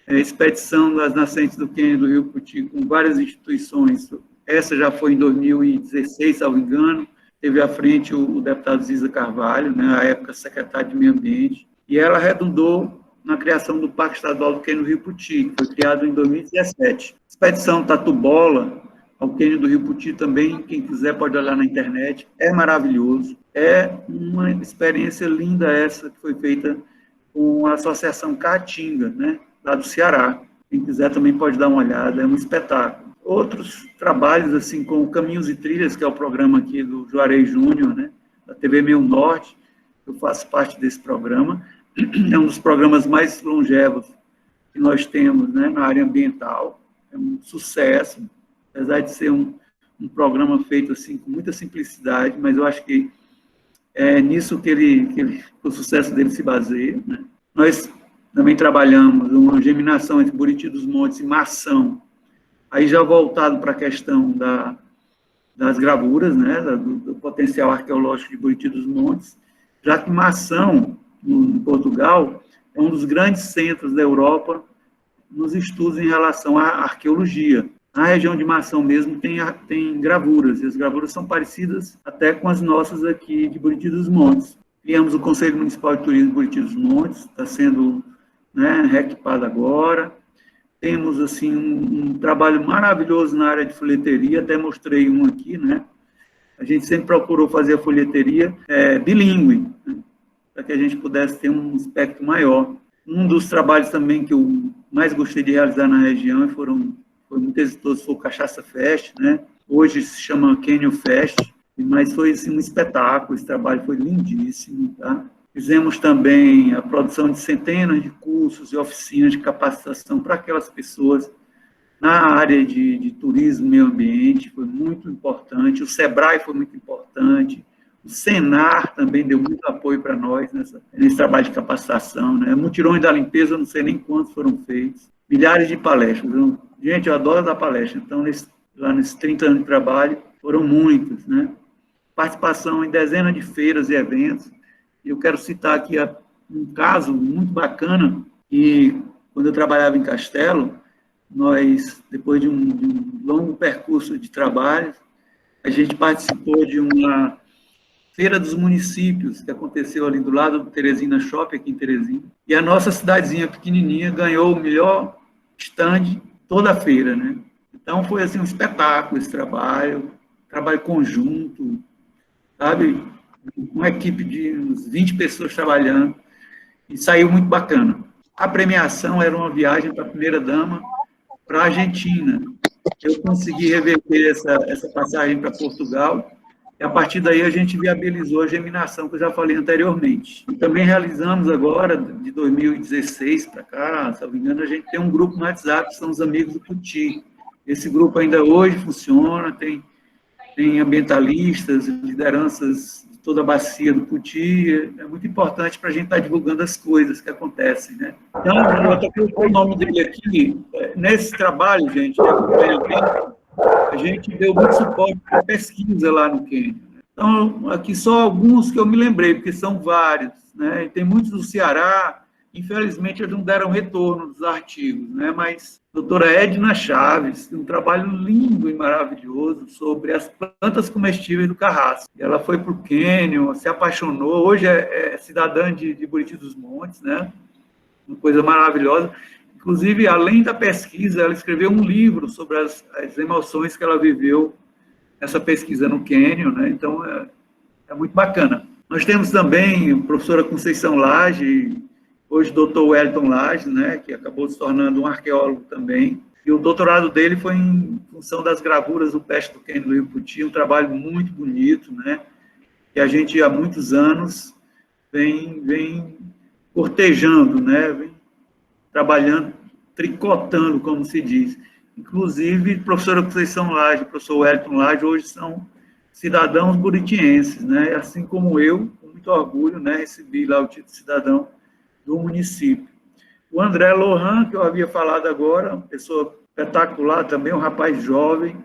Expedição das nascentes do Quênia do Rio Poti, com várias instituições. Essa já foi em 2016, salvo engano. Teve à frente o deputado Ziza Carvalho, né? À época secretário de Meio Ambiente, e ela redundou na criação do Parque Estadual do Quênia do Rio Poti, que foi criado em 2017. Expedição Tatu-Bola ao Quênia do Rio Poti também, quem quiser pode olhar na internet, é maravilhoso. É uma experiência linda essa que foi feita com a Associação Caatinga, né, lá do Ceará. Quem quiser também pode dar uma olhada, é um espetáculo. outros trabalhos, assim, com Caminhos e Trilhas, que é o programa aqui do Juarez Júnior, né, da TV Meio Norte. Eu faço parte desse programa. É um dos programas mais longevos que nós temos, né, na área ambiental. É um sucesso, apesar de ser um programa feito assim com muita simplicidade, mas eu acho que é nisso que o sucesso dele se baseia, né? Nós também trabalhamos uma germinação entre Buriti dos Montes e Mação, aí já voltado para a questão das gravuras, né, do potencial arqueológico de Buriti dos Montes, já que Mação, em Portugal, é um dos grandes centros da Europa nos estudos em relação à arqueologia. Na região de Mação mesmo tem gravuras, e as gravuras são parecidas até com as nossas aqui de Buriti dos Montes. Criamos o Conselho Municipal de Turismo de Buriti dos Montes, está sendo, né, reequipado agora. Temos assim um trabalho maravilhoso na área de folheteria, até mostrei um aqui, né? A gente sempre procurou fazer a folheteria bilíngue, né, para que a gente pudesse ter um espectro maior. Um dos trabalhos também que eu mais gostei de realizar na região foi muito exitoso, foi o Cachaça Fest, né? Hoje se chama Canyon Fest, mas foi assim, um espetáculo, esse trabalho foi lindíssimo, tá? Fizemos também a produção de centenas de cursos e oficinas de capacitação para aquelas pessoas na área de turismo e meio ambiente, foi muito importante. O SEBRAE foi muito importante. O Senar também deu muito apoio para nós nesse trabalho de capacitação, né? Mutirões da limpeza, eu não sei nem quantos foram feitos. Milhares de palestras. Gente, eu adoro dar palestra. Então, lá nesses 30 anos de trabalho, foram muitas, né? Participação em dezenas de feiras e eventos. Eu quero citar aqui um caso muito bacana, que quando eu trabalhava em Castelo, nós, depois de um longo percurso de trabalho, a gente participou de uma Feira dos Municípios, que aconteceu ali do lado do Teresina Shopping, aqui em Teresina. E a nossa cidadezinha pequenininha ganhou o melhor stand toda a feira, né? Então, foi assim um espetáculo esse trabalho conjunto, sabe? Uma equipe de uns 20 pessoas trabalhando, e saiu muito bacana. A premiação era uma viagem para a primeira-dama para a Argentina. Eu consegui reverter essa passagem para Portugal, e a partir daí a gente viabilizou a germinação, que eu já falei anteriormente. E também realizamos agora, de 2016 para cá, se não me engano, a gente tem um grupo no WhatsApp, que são os Amigos do Puti. Esse grupo ainda hoje funciona, tem ambientalistas, lideranças de toda a bacia do Puti. É muito importante para a gente estar divulgando as coisas que acontecem, né? Então, eu até coloquei o nome dele aqui. Nesse trabalho, gente, de acompanhamento, a gente deu muito suporte para a pesquisa lá no Quênia. Então, aqui só alguns que eu me lembrei, porque são vários, né? E tem muitos do Ceará, infelizmente eles não deram retorno dos artigos, né? Mas a doutora Edna Chaves tem um trabalho lindo e maravilhoso sobre as plantas comestíveis do Carrasco. Ela foi para o Quênia, se apaixonou, hoje é cidadã de Buriti dos Montes, né? Uma coisa maravilhosa. Inclusive, além da pesquisa, ela escreveu um livro sobre as emoções que ela viveu nessa pesquisa no Quênia, né? Então, é muito bacana. Nós temos também a professora Conceição Lage, hoje doutor Wellington Lage, né, que acabou se tornando um arqueólogo também. E o doutorado dele foi em função das gravuras do Peste do Quênia do Rio Puti, um trabalho muito bonito, né, que a gente há muitos anos vem cortejando, né, vem trabalhando, tricotando, como se diz. Inclusive, a professora Conceição Lage, o professor Wellington Lage, hoje são cidadãos buritienses, né? Assim como eu, com muito orgulho, né, recebi lá o título de cidadão do município. O André Lohan, que eu havia falado agora, uma pessoa espetacular também, um rapaz jovem,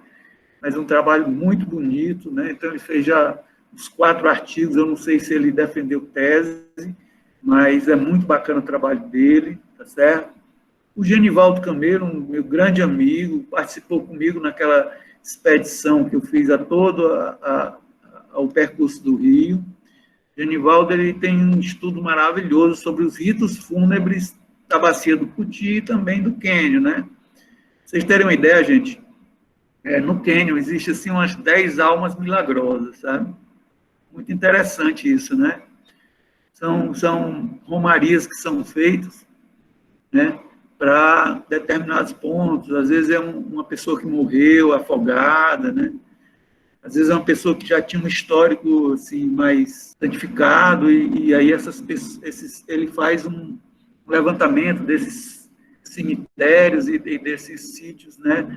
mas um trabalho muito bonito, né? Então, ele fez já os 4 artigos, eu não sei se ele defendeu tese, mas é muito bacana o trabalho dele, tá certo? O Genivaldo Camelo, um meu grande amigo, participou comigo naquela expedição que eu fiz a todo ao percurso do Rio. Genivaldo, ele tem um estudo maravilhoso sobre os ritos fúnebres da bacia do Puti e também do Quênia, né? Pra vocês terem uma ideia, gente, no Quênia existe assim umas 10 almas milagrosas, sabe? Muito interessante isso, né? São romarias que são feitas, né? para determinados pontos. Às vezes é uma pessoa que morreu afogada, né? Às vezes é uma pessoa que já tinha um histórico assim, mais santificado, e aí ele faz um levantamento desses cemitérios e desses sítios, né,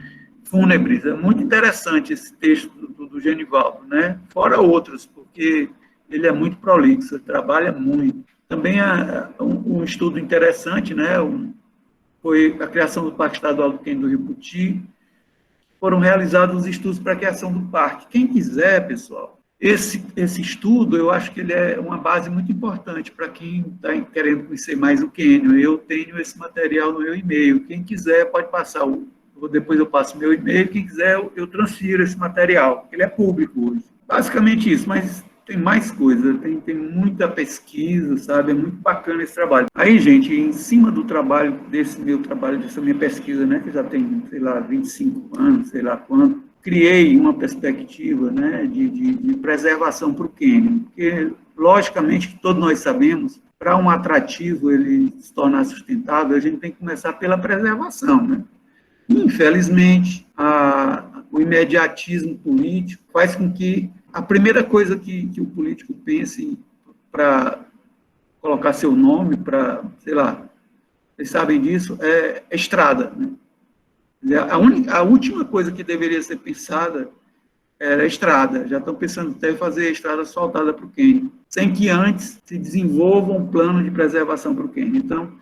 fúnebres. É muito interessante esse texto do Genivaldo, né? Fora outros, porque ele é muito prolixo, ele trabalha muito. Também há um estudo interessante, né? Foi a criação do Parque Estadual do Quênia do Rio Puti. Foram realizados os estudos para a criação do parque. Quem quiser, pessoal, esse estudo, eu acho que ele é uma base muito importante para quem está querendo conhecer mais o Quênia. Eu tenho esse material no meu e-mail. Quem quiser pode passar, depois eu passo o meu e-mail, quem quiser eu transfiro esse material. Ele é público hoje. Basicamente isso, mas tem mais coisa, tem muita pesquisa, sabe? É muito bacana esse trabalho. Aí, gente, em cima do trabalho, desse meu trabalho, dessa minha pesquisa, né, que já tem, sei lá, 25 anos, sei lá quanto, criei uma perspectiva, né, de preservação para o Quênia, porque, logicamente, todos nós sabemos, para um atrativo ele se tornar sustentável, a gente tem que começar pela preservação, né? Infelizmente, o imediatismo político faz com que a primeira coisa que o político pense para colocar seu nome, para, sei lá, vocês sabem disso, é estrada, né? A última coisa que deveria ser pensada era a estrada. Já estão pensando até em fazer a estrada asfaltada para o Quênia, sem que antes se desenvolva um plano de preservação para o Quênia. Então,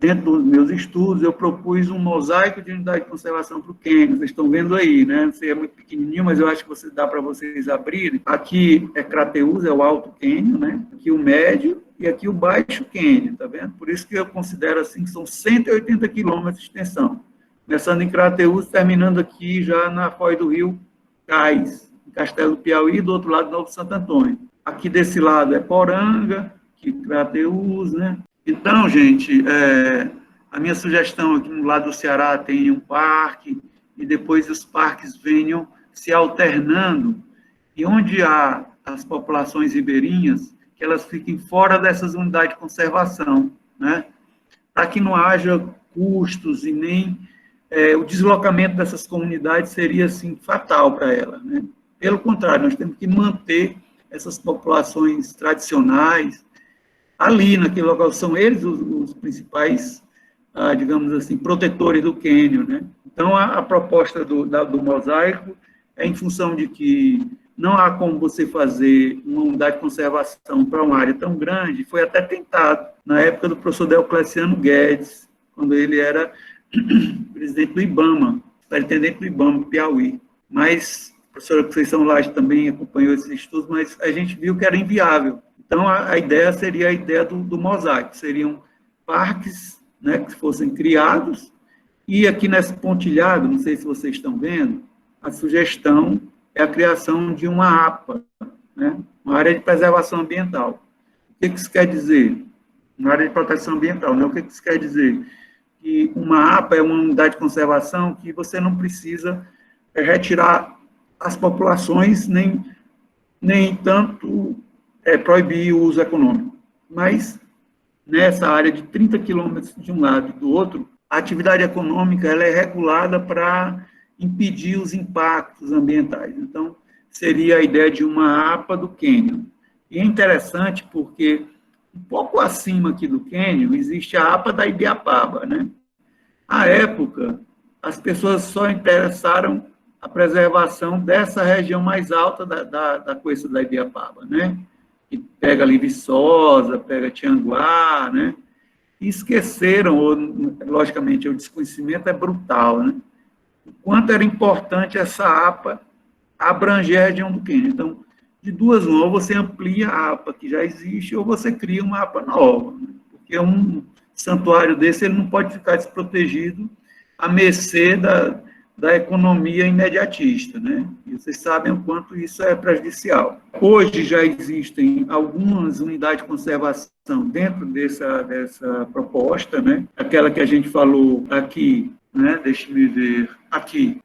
dentro dos meus estudos, eu propus um mosaico de unidade de conservação para o Quênia. Vocês estão vendo aí, né? Não sei, é muito pequenininho, mas eu acho que dá para vocês abrirem. Aqui é Crateús, é o Alto Quênia, né? Aqui o Médio e aqui o Baixo Quênia, tá vendo? Por isso que eu considero assim que são 180 quilômetros de extensão. Começando em Crateús, terminando aqui já na foz do rio Cais, em Castelo do Piauí, do outro lado, Novo Santo Antônio. Aqui desse lado é Poranga, aqui Crateús, né? Então, gente, a minha sugestão aqui no lado do Ceará tem um parque, e depois os parques venham se alternando, e onde há as populações ribeirinhas, que elas fiquem fora dessas unidades de conservação, né? Para que não haja custos e nem o deslocamento dessas comunidades seria, assim, fatal para elas, né? Pelo contrário, nós temos que manter essas populações tradicionais ali, naquele local. São eles os principais, digamos assim, protetores do Quênia, né? Então, a proposta do mosaico é em função de que não há como você fazer uma unidade de conservação para uma área tão grande. Foi até tentado na época do professor Deocleciano Guedes, quando ele era presidente do IBAMA, superintendente do IBAMA, Piauí. Mas a professora Conceição Laje também acompanhou esses estudos, mas a gente viu que era inviável. Então, a ideia seria a ideia do mosaico. Seriam parques, né, que fossem criados, e aqui nesse pontilhado, não sei se vocês estão vendo, a sugestão é a criação de uma APA, né, uma área de preservação ambiental. O que isso quer dizer? Uma área de proteção ambiental, né? O que isso quer dizer? Que uma APA é uma unidade de conservação que você não precisa retirar as populações, nem tanto proibir o uso econômico. Mas, nessa área de 30 quilômetros de um lado e do outro, a atividade econômica ela é regulada para impedir os impactos ambientais. Então, seria a ideia de uma APA do Quênia. E é interessante porque, um pouco acima aqui do Quênia, existe a APA da Ibiapaba, né? À época, as pessoas só interessaram a preservação dessa região mais alta da costa da Ibiapaba, né? Que pega ali Viçosa, pega Tianguá, né? E esqueceram, logicamente, o desconhecimento é brutal, né? O quanto era importante essa APA abranger a região do Quênia. Então, de duas uma, ou você amplia a APA que já existe, ou você cria uma APA nova, né? Porque um santuário desse ele não pode ficar desprotegido à mercê da economia imediatista, né? E vocês sabem o quanto isso é prejudicial. Hoje já existem algumas unidades de conservação dentro dessa proposta, né? Aquela que a gente falou aqui, né? Deixe-me ver. Aqui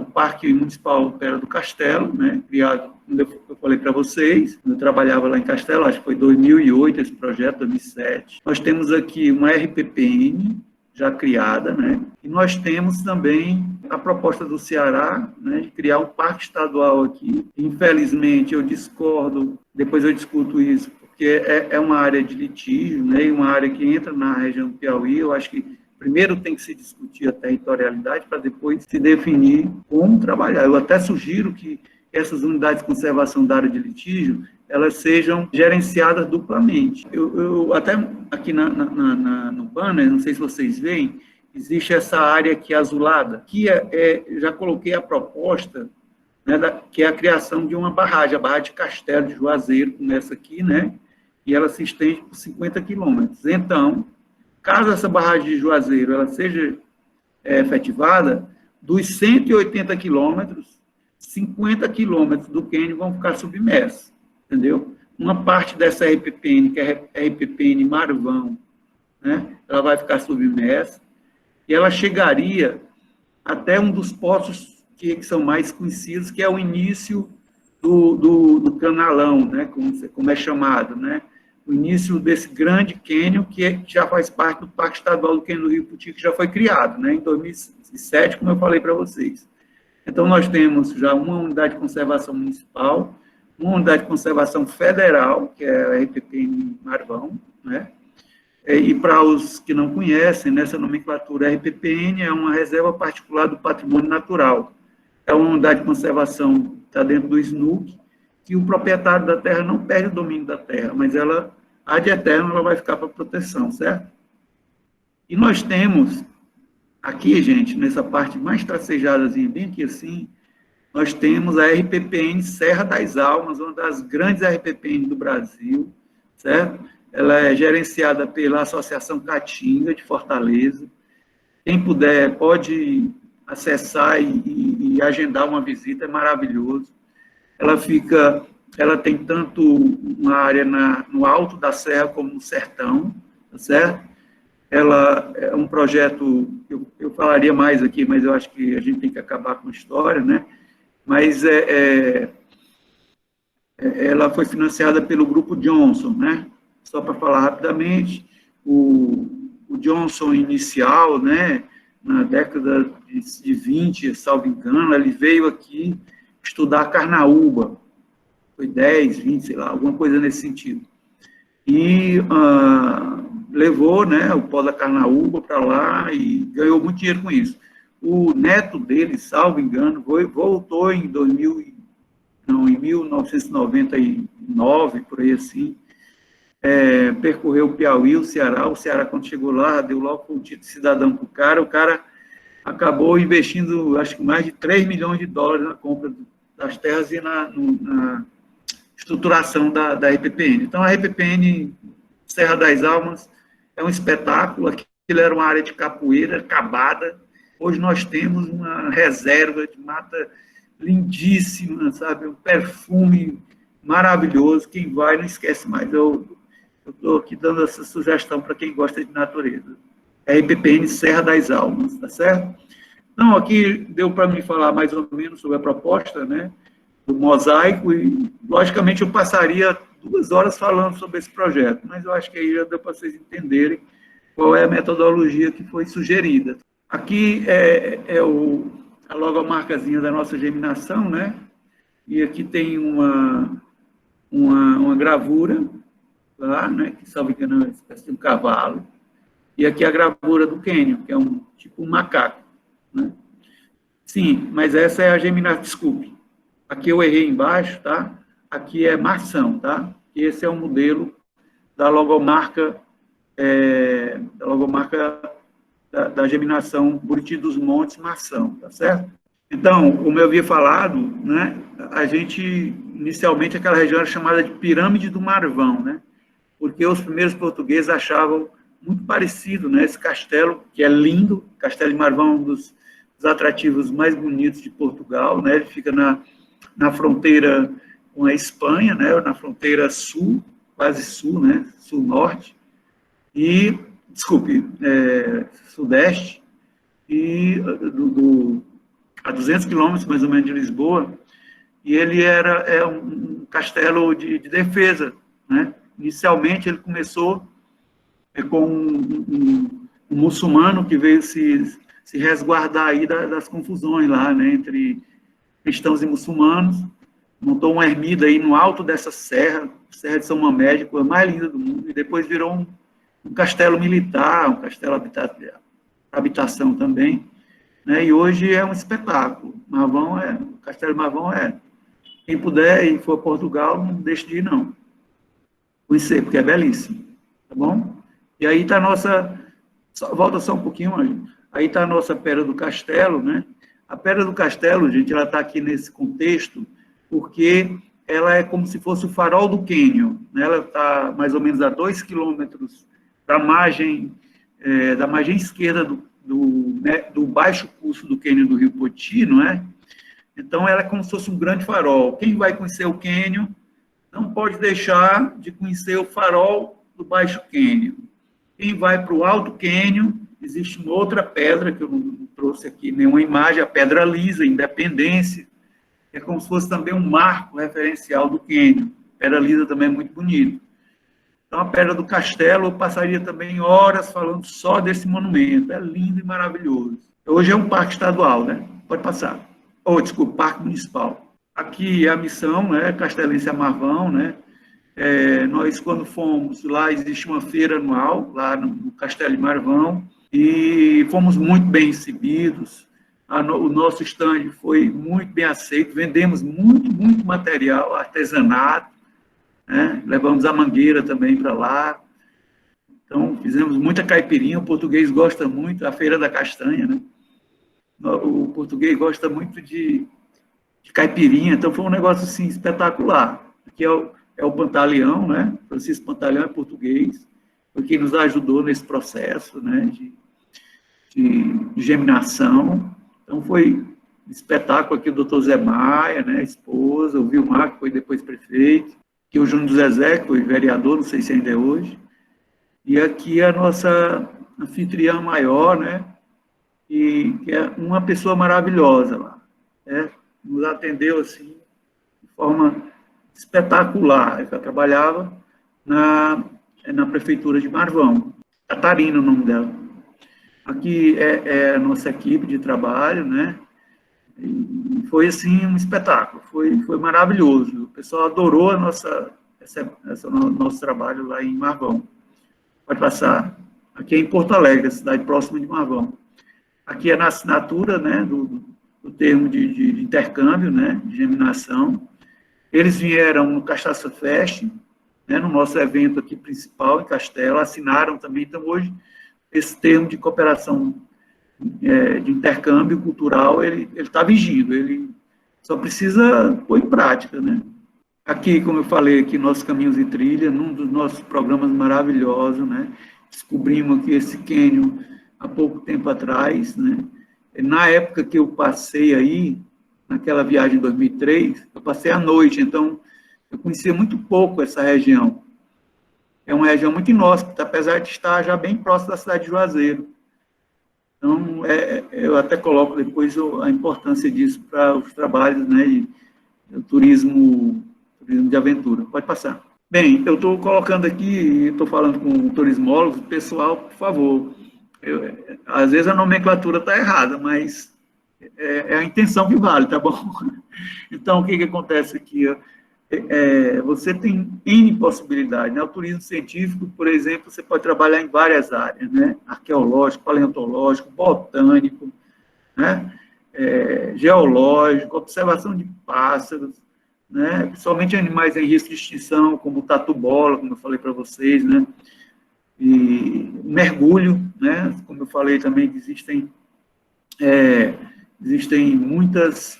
o Parque Municipal Pera do Castelo, né? Criado, como eu falei para vocês, eu trabalhava lá em Castelo, acho que foi 2008 esse projeto, 2007. Nós temos aqui uma RPPN, já criada, né? E nós temos também a proposta do Ceará, né, de criar um parque estadual aqui. Infelizmente, eu discordo, depois eu discuto isso, porque é uma área de litígio, né, e uma área que entra na região do Piauí. Eu acho que primeiro tem que se discutir a territorialidade para depois se definir como trabalhar. Eu até sugiro que essas unidades de conservação da área de litígio, elas sejam gerenciadas duplamente. Eu até aqui no banner, não sei se vocês veem, existe essa área aqui azulada, que já coloquei a proposta, né, que é a criação de uma barragem, a barragem de Castelo de Juazeiro, começa aqui, né, e ela se estende por 50 quilômetros. Então, caso essa barragem de Juazeiro ela seja efetivada, dos 180 quilômetros, 50 quilômetros do cânion vão ficar submersos, entendeu? Uma parte dessa RPPN, que é a RPPN Marvão, né, ela vai ficar submersa, e ela chegaria até um dos poços que são mais conhecidos, que é o início do canalão, né, como é chamado, né, o início desse grande cânion, que já faz parte do Parque Estadual do Cânion do Rio Puti, que já foi criado, né, em 2007, como eu falei para vocês. Então, nós temos já uma unidade de conservação municipal, uma unidade de conservação federal, que é a RPPN Marvão, né? E para os que não conhecem, nessa nomenclatura, a RPPN é uma reserva particular do patrimônio natural. É uma unidade de conservação que está dentro do SNUC, que o proprietário da terra não perde o domínio da terra, mas ela, ad eterno, ela vai ficar para proteção, certo? E nós temos aqui, gente, nessa parte mais tracejadazinha, bem aqui assim, nós temos a RPPN Serra das Almas, uma das grandes RPPN do Brasil, certo? Ela é gerenciada pela Associação Caatinga, de Fortaleza. Quem puder pode acessar e agendar uma visita, é maravilhoso. Ela tem tanto uma área no alto da serra como no sertão, tá certo? Ela é um projeto, eu falaria mais aqui, mas eu acho que a gente tem que acabar com a história, né? Mas ela foi financiada pelo Grupo Johnson, né? Só para falar rapidamente, o Johnson inicial, né, na década de 20, salvo engano, ele veio aqui estudar carnaúba, foi 10, 20, sei lá, alguma coisa nesse sentido. E levou, né, o pó da carnaúba para lá e ganhou muito dinheiro com isso. O neto dele, salvo engano, voltou em 1999, por aí assim, percorreu o Piauí, o Ceará, quando chegou lá, deu logo o título de cidadão para o cara acabou investindo, acho que mais de 3 milhões de dólares na compra das terras e na estruturação da RPPN. Então, a RPPN Serra das Almas é um espetáculo, aquilo era uma área de capoeira acabada, hoje nós temos uma reserva de mata lindíssima, sabe, um perfume maravilhoso, quem vai não esquece mais. Eu estou aqui dando essa sugestão para quem gosta de natureza. RPPN Serra das Almas, tá certo? Então, aqui deu para me falar mais ou menos sobre a proposta, né, do mosaico, e, logicamente, eu passaria 2 horas falando sobre esse projeto, mas eu acho que aí já deu para vocês entenderem qual é a metodologia que foi sugerida. Aqui a logomarcazinha da nossa germinação, né, e aqui tem uma gravura, lá, né, que, salvo engano, é uma espécie de um cavalo, e aqui a gravura do cânion, que é tipo um macaco, né? Sim, mas essa é a germinação, desculpe, aqui eu errei embaixo, tá? Aqui é maçã, tá? E esse é o modelo da logomarca, da germinação Buriti dos Montes maçã, tá certo? Então, como eu havia falado, né, a gente, inicialmente, aquela região era chamada de Pirâmide do Marvão, né? Porque os primeiros portugueses achavam muito parecido, né, esse castelo, que é lindo, Castelo de Marvão, um dos atrativos mais bonitos de Portugal, né, ele fica na fronteira com a Espanha, né, na fronteira sul, quase sul, né, sul-norte, e, sudeste, e a 200 quilômetros, mais ou menos, de Lisboa, e ele é um castelo de defesa, né. Inicialmente, ele começou com um muçulmano que veio se resguardar aí das confusões lá, né, entre cristãos e muçulmanos, montou uma ermida aí no alto dessa serra, Serra de São Mamede, a coisa mais linda do mundo, e depois virou um castelo militar, um castelo habitação também, né, e hoje é um espetáculo. O Castelo de Marvão quem puder e for a Portugal, não deixe de ir, não. Conhecer, porque é belíssimo, tá bom? E aí está a nossa... volta só um pouquinho, Ângelo. Aí está a nossa Pedra do Castelo, né? A Pedra do Castelo, gente, ela está aqui nesse contexto porque ela é como se fosse o farol do cânion, né? Ela está mais ou menos a 2 quilômetros da margem esquerda do baixo curso do cânion do Rio Poti, não é? Então, ela é como se fosse um grande farol. Quem vai conhecer o cânion não pode deixar de conhecer o farol do baixo cânion. Quem vai para o alto cânion, existe uma outra pedra, que eu não trouxe aqui nenhuma imagem, a Pedra Lisa, Independência, que é como se fosse também um marco referencial do cânion. A Pedra Lisa também é muito bonita. Então, a Pedra do Castelo, eu passaria também horas falando só desse monumento. É lindo e maravilhoso. Hoje é um parque estadual, né? Pode passar. Desculpa, parque municipal. Aqui é a missão, né? Castelense a Marvão, né? Nós, quando fomos lá, existe uma feira anual, lá no Castelo de Marvão, e fomos muito bem recebidos. O nosso stand foi muito bem aceito, vendemos muito material, artesanato, né? Levamos a mangueira também para lá. Então, fizemos muita caipirinha, o português gosta muito, a Feira da Castanha, né? O português gosta muito de caipirinha, então foi um negócio assim, espetacular. Aqui é o Pantaleão, né? Francisco Pantaleão é português, foi quem nos ajudou nesse processo, né? De germinação. Então foi um espetáculo aqui o doutor Zé Maia, né? A esposa, o Vilmar, que foi depois prefeito, aqui o Júnior Zezé, que foi vereador, não sei se ainda é hoje, e aqui a nossa anfitriã maior, né? Que é uma pessoa maravilhosa lá, né? Nos atendeu assim, de forma espetacular. Ela trabalhava na prefeitura de Marvão, Catarina, o nome dela. Aqui é a nossa equipe de trabalho, né? E foi assim um espetáculo, foi maravilhoso. O pessoal adorou nosso trabalho lá em Marvão. Pode passar. Aqui é em Porto Alegre, a cidade próxima de Marvão. Aqui é na assinatura, né, do termo de intercâmbio, né, de germinação. Eles vieram no Cachaça Fest, né, no nosso evento aqui principal, em Castelo, assinaram também. Então, hoje, esse termo de cooperação de intercâmbio cultural, ele está vigindo, ele só precisa pôr em prática, né. Aqui, como eu falei, aqui, Nossos Caminhos e Trilha, num dos nossos programas maravilhosos, né, descobrimos aqui esse cânion há pouco tempo atrás, né. Na época que eu passei aí, naquela viagem em 2003, eu passei à noite, então eu conhecia muito pouco essa região. É uma região muito inóspita, apesar de estar já bem próximo da cidade de Juazeiro. Então, eu até coloco depois a importância disso para os trabalhos, né, de turismo de aventura. Pode passar. Bem, eu estou colocando aqui, estou falando com turismólogos, pessoal, por favor, às vezes a nomenclatura está errada, mas é a intenção que vale, tá bom? Então, o que acontece aqui? Você tem N possibilidades, né? O turismo científico, por exemplo, você pode trabalhar em várias áreas, né? Arqueológico, paleontológico, botânico, né? Geológico, observação de pássaros, né? Principalmente animais em risco de extinção, como o tatu-bola, como eu falei para vocês, né? E mergulho, né? Como eu falei também, que existem muitas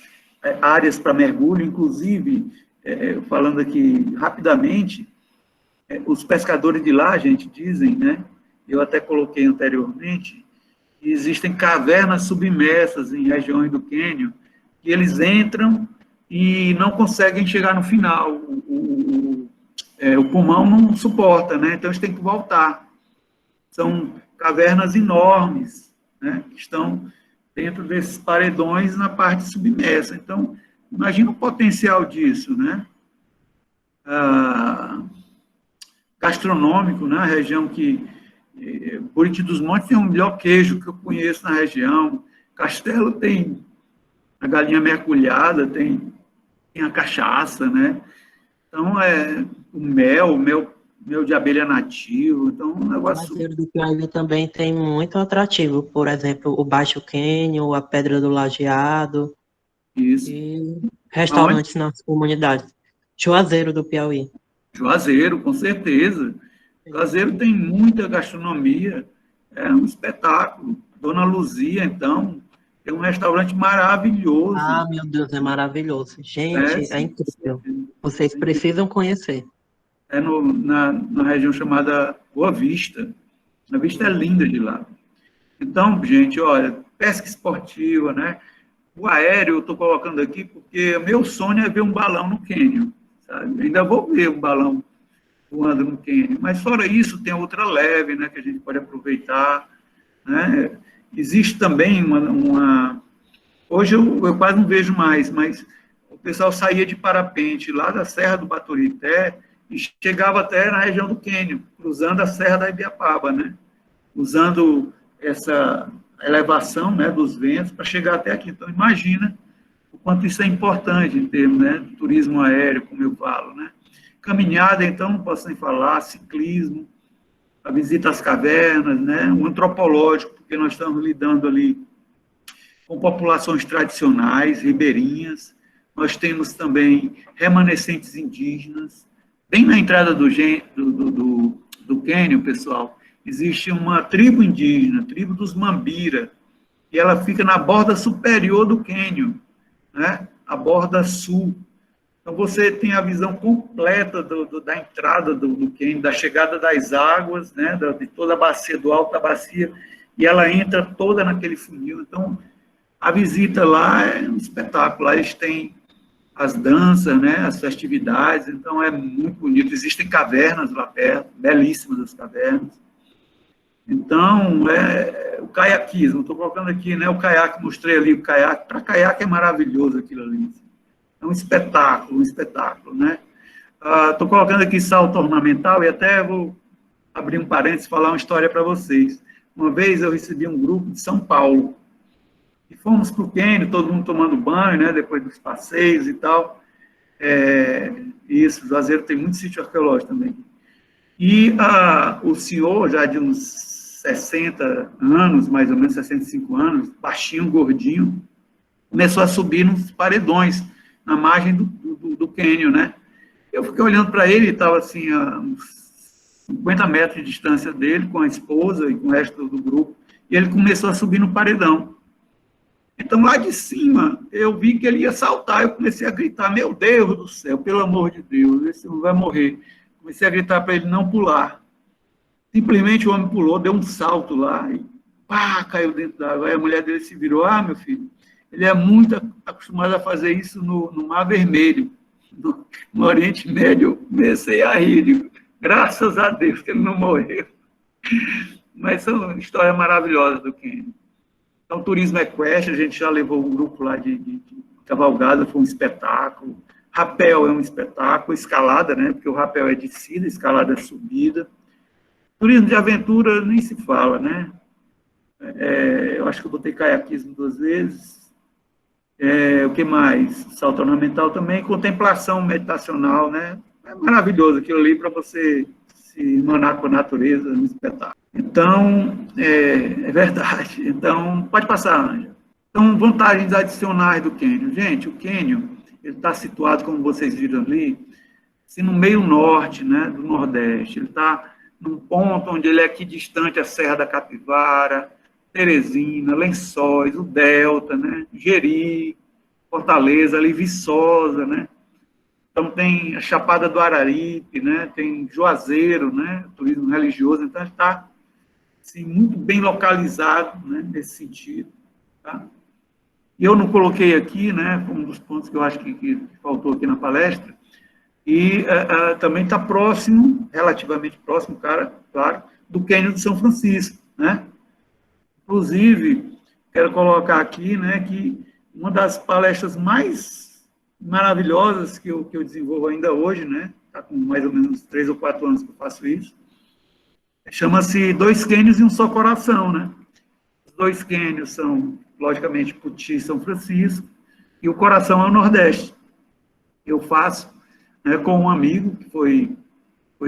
áreas para mergulho, inclusive, falando aqui rapidamente, os pescadores de lá, a gente dizem, né? Eu até coloquei anteriormente, que existem cavernas submersas em regiões do cânion, que eles entram e não conseguem chegar no final. O pulmão não suporta, né? Então eles têm que voltar. São cavernas enormes, né? Que estão dentro desses paredões na parte submersa. Então, imagina o potencial disso, né? Gastronômico, né? A região que Buriti dos Montes tem o melhor queijo que eu conheço na região. Castelo tem a galinha mergulhada, tem a cachaça, né? Então, o mel de abelha nativo, então um negócio... Juazeiro do Piauí também tem muito atrativo, por exemplo, o Baixo Quênio, a Pedra do Lajeado Isso. e Aonde? restaurantes nas comunidades. Juazeiro do Piauí. Juazeiro, com certeza. Juazeiro tem muita gastronomia, é um espetáculo. Dona Luzia, então, tem um restaurante maravilhoso. Ah, meu Deus, é maravilhoso. Gente, é Sim, incrível. Vocês precisam conhecer. na região chamada Boa Vista. A vista é linda de lá. Então, gente, olha, pesca esportiva, né? O aéreo eu estou colocando aqui porque meu sonho é ver um balão no cânion, sabe? Ainda vou ver um balão voando no cânion. Mas fora isso, tem outra leve, né, que a gente pode aproveitar, né? Existe também hoje eu quase não vejo mais, mas o pessoal saía de parapente lá da Serra do Baturité e chegava até na região do cânion, cruzando a Serra da Ibiapaba, né? Usando essa elevação, né, dos ventos para chegar até aqui. Então, imagina o quanto isso é importante em termos, né, de turismo aéreo, como eu falo, né? Caminhada, então, não posso nem falar, ciclismo, a visita às cavernas, né, o antropológico, porque nós estamos lidando ali com populações tradicionais, ribeirinhas, nós temos também remanescentes indígenas, bem na entrada do cânion, pessoal, existe uma tribo indígena, tribo dos Mambira, e ela fica na borda superior do cânion, né? A borda sul. Então, você tem a visão completa da entrada do cânion, da chegada das águas, né? De toda a bacia, do alto da bacia, e ela entra toda naquele funil. Então, a visita lá é um espetáculo. Lá eles têm as danças, né? As festividades, então é muito bonito. Existem cavernas lá perto, belíssimas as cavernas. Então, o caiaquismo, estou colocando aqui, né, o caiaque, mostrei ali o caiaque, para caiaque é maravilhoso aquilo ali. É um espetáculo, né? Estou colocando aqui salto ornamental e até vou abrir um parênteses e falar uma história para vocês. Uma vez eu recebi um grupo de São Paulo e fomos para o cânion, todo mundo tomando banho, né, depois dos passeios e tal. Isso, Juazeiro tem muito sítio arqueológico também. E o senhor, já de uns 60 anos, mais ou menos 65 anos, baixinho, gordinho, começou a subir nos paredões, na margem do cânion, né? Eu fiquei olhando para ele, estava assim, a uns 50 metros de distância dele, com a esposa e com o resto do grupo, e ele começou a subir no paredão. Então, lá de cima, eu vi que ele ia saltar, eu comecei a gritar, meu Deus do céu, pelo amor de Deus, esse homem vai morrer. Comecei a gritar para ele não pular. Simplesmente o homem pulou, deu um salto lá e pá, caiu dentro da água. Aí a mulher dele se virou, meu filho, ele é muito acostumado a fazer isso no Mar Vermelho, no Oriente Médio. Eu comecei a rir, digo, graças a Deus que ele não morreu. Mas são histórias maravilhosas do cânion. Então, turismo equestre, a gente já levou um grupo lá de cavalgada, foi um espetáculo. Rapel é um espetáculo, escalada, né? Porque o rapel é descida, escalada é subida. Turismo de aventura nem se fala, né? Eu acho que eu botei caiaquismo 2 vezes. O que mais? Salto ornamental também, contemplação meditacional, né? É maravilhoso aquilo ali para você se emanar com a natureza, um espetáculo. Então, é verdade. Então, pode passar, Ângela. Então, vantagens adicionais do cânion. Gente, o cânion, ele está situado, como vocês viram ali, assim, no meio norte, né, do Nordeste. Ele está num ponto onde ele é aqui distante a Serra da Capivara, Teresina, Lençóis, o Delta, né, Jeri, Fortaleza, ali Viçosa, né? Então tem a Chapada do Araripe, né, tem Juazeiro, né, turismo religioso, então ele está assim, muito bem localizado, né, nesse sentido, tá? E eu não coloquei aqui, né, um dos pontos que eu acho que faltou aqui na palestra, e também está próximo, relativamente próximo, claro, do cânion de São Francisco, né? Inclusive, quero colocar aqui, né, que uma das palestras mais maravilhosas que eu desenvolvo ainda hoje, né, está com mais ou menos 3 ou 4 anos que eu faço isso, Chama-se Dois Quênios e um Só Coração, né? Os dois quênios são, logicamente, Poti e São Francisco, e o coração é o Nordeste. Eu faço, né, com um amigo que foi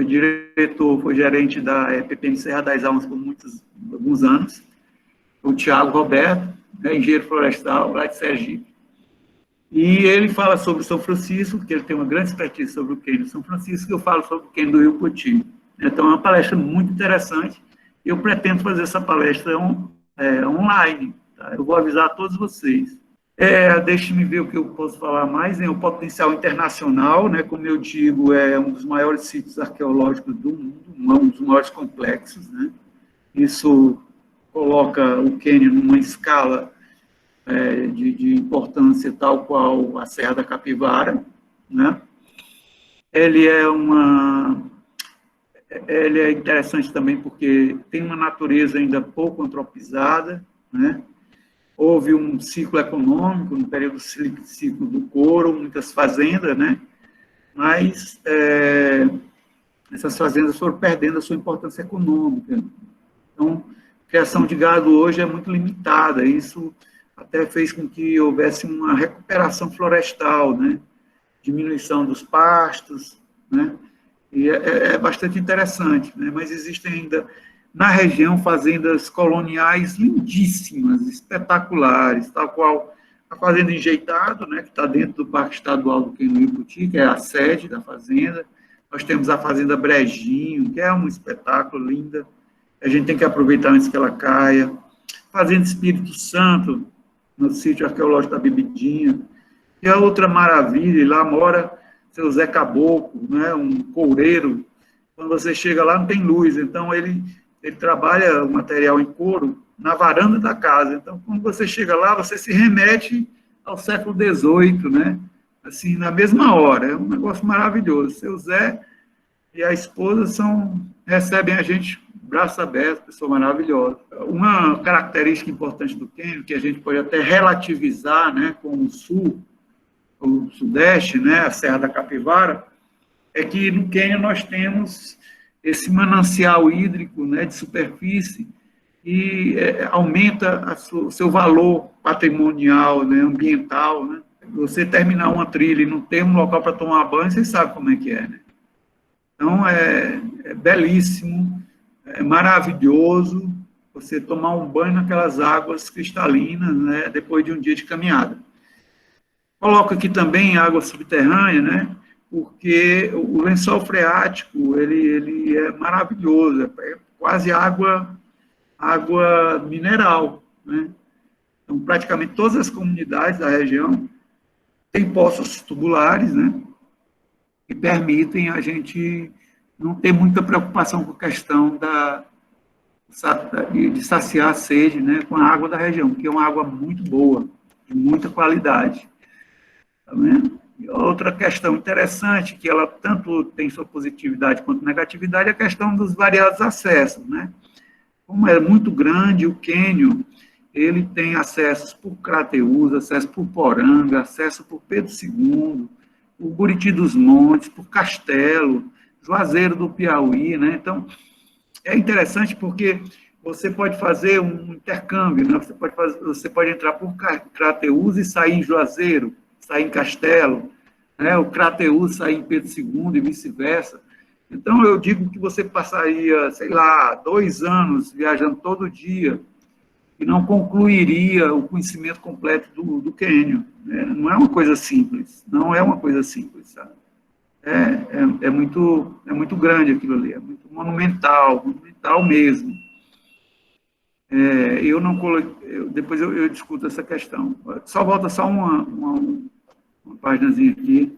diretor, foi gerente da EPPM Serra das Almas por alguns anos, o Tiago Roberto, né, engenheiro florestal lá de Sergipe. E ele fala sobre São Francisco, que ele tem uma grande expertise sobre o quênio São Francisco, e eu falo sobre o quênio do Rio Poti. Então, é uma palestra muito interessante. Eu pretendo fazer essa palestra online. Tá? Eu vou avisar a todos vocês. Deixe-me ver o que eu posso falar mais. O potencial internacional, né, como eu digo, é um dos maiores sítios arqueológicos do mundo, um dos maiores complexos. Né? Isso coloca o Quênia numa escala de importância tal qual a Serra da Capivara. Né? Ele é interessante também porque tem uma natureza ainda pouco antropizada, né? Houve um ciclo econômico, no período ciclo do couro, muitas fazendas, né? Mas essas fazendas foram perdendo a sua importância econômica. Então, a criação de gado hoje é muito limitada. Isso até fez com que houvesse uma recuperação florestal, né? Diminuição dos pastos, né? E é bastante interessante, né? Mas existem ainda, na região, fazendas coloniais lindíssimas, espetaculares, tal qual a Fazenda Enjeitado, né, que está dentro do Parque Estadual do Quênio Poti, que é a sede da fazenda. Nós temos a Fazenda Brejinho, que é um espetáculo linda, a gente tem que aproveitar antes que ela caia. Fazenda Espírito Santo, no sítio arqueológico da Bebidinha, que é outra maravilha, e lá mora seu Zé Caboclo, né, um coureiro. Quando você chega lá, não tem luz, então ele trabalha o material em couro na varanda da casa. Então, quando você chega lá, você se remete ao século XVIII, né? Assim, na mesma hora. É um negócio maravilhoso. Seu Zé e a esposa recebem a gente braço aberto, pessoa maravilhosa. Uma característica importante do Quênia, que a gente pode até relativizar, né, com o sul, o sudeste, né, a Serra da Capivara, é que no Quênia nós temos esse manancial hídrico, né, de superfície e aumenta o seu valor patrimonial, né, ambiental. Né? Você terminar uma trilha e não ter um local para tomar banho, vocês sabem como é que é. Né? Então, é belíssimo, é maravilhoso você tomar um banho naquelas águas cristalinas, né, depois de um dia de caminhada. Coloco aqui também água subterrânea, né? Porque o lençol freático ele é maravilhoso, é quase água mineral. Né? Então, praticamente todas as comunidades da região têm poços tubulares, né? Que permitem a gente não ter muita preocupação com a questão de saciar a sede, né? Com a água da região, que é uma água muito boa, de muita qualidade. Tá vendo? E outra questão interessante, que ela tanto tem sua positividade quanto negatividade, é a questão dos variados acessos, né? Como é muito grande, o Quênio, ele tem acessos por Crateús, acesso por Poranga, acesso por Pedro II, por Buriti dos Montes, por Castelo, Juazeiro do Piauí, né? Então, é interessante porque você pode fazer um intercâmbio, né? Você pode entrar por Crateús e sair em Juazeiro, sair em Castelo, né? O Crateús sair em Pedro II e vice-versa. Então, eu digo que você passaria, sei lá, 2 anos viajando todo dia e não concluiria o conhecimento completo do Quênio. Né? Não é uma coisa simples, não é uma coisa simples, sabe? É muito grande aquilo ali, é muito monumental mesmo. Eu não coloquei, depois eu discuto essa questão. Só volta só uma páginazinha aqui.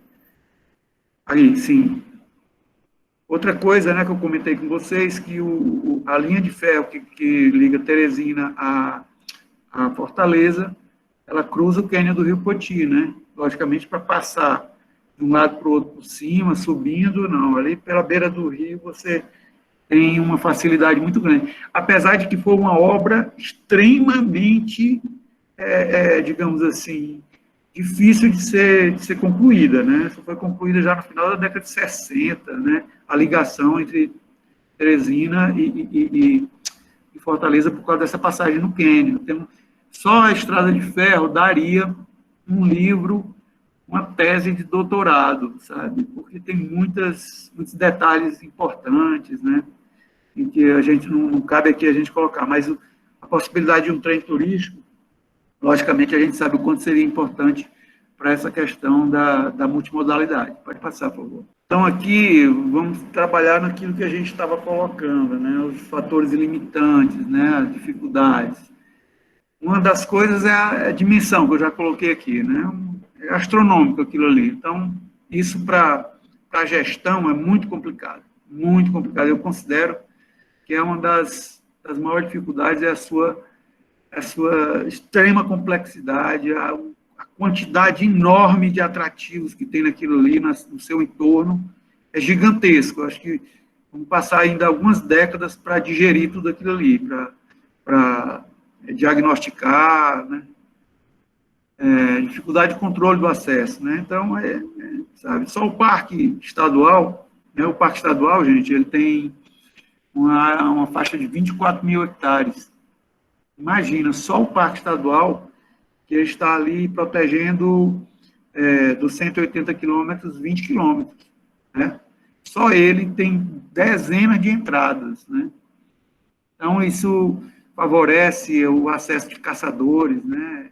Aí, sim. Outra coisa, né, que eu comentei com vocês, que a linha de ferro que liga Teresina à Fortaleza, ela cruza o cânion do Rio Poti, né? Logicamente, para passar de um lado para o outro por cima, subindo, não. Ali pela beira do rio você tem uma facilidade muito grande. Apesar de que foi uma obra extremamente, digamos assim, difícil de ser concluída, né? Isso foi concluída já no final da década de 60, né? A ligação entre Teresina e Fortaleza por causa dessa passagem no Quênia. Só a Estrada de Ferro daria um livro, uma tese de doutorado, sabe? Porque tem muitos detalhes importantes, né? Em que a gente não cabe aqui a gente colocar, mas a possibilidade de um trem turístico, logicamente a gente sabe o quanto seria importante para essa questão da multimodalidade. Pode passar, por favor. Então, aqui, vamos trabalhar naquilo que a gente estava colocando, né? Os fatores limitantes, né? As dificuldades. Uma das coisas é a dimensão, que eu já coloquei aqui, né? É astronômico aquilo ali. Então, isso para a gestão é muito complicado, muito complicado. Eu considero que é uma das maiores dificuldades é a sua extrema complexidade, a quantidade enorme de atrativos que tem naquilo ali, no seu entorno, é gigantesco. Eu acho que vamos passar ainda algumas décadas para digerir tudo aquilo ali, para diagnosticar, né? Dificuldade de controle do acesso, né? Então, sabe, só o parque estadual, né? O parque estadual, gente, ele tem uma faixa de 24 mil hectares. Imagina, só o parque estadual, que está ali protegendo dos 180 quilômetros, 20 quilômetros, né? Só ele tem dezenas de entradas, né? Então, isso favorece o acesso de caçadores, né?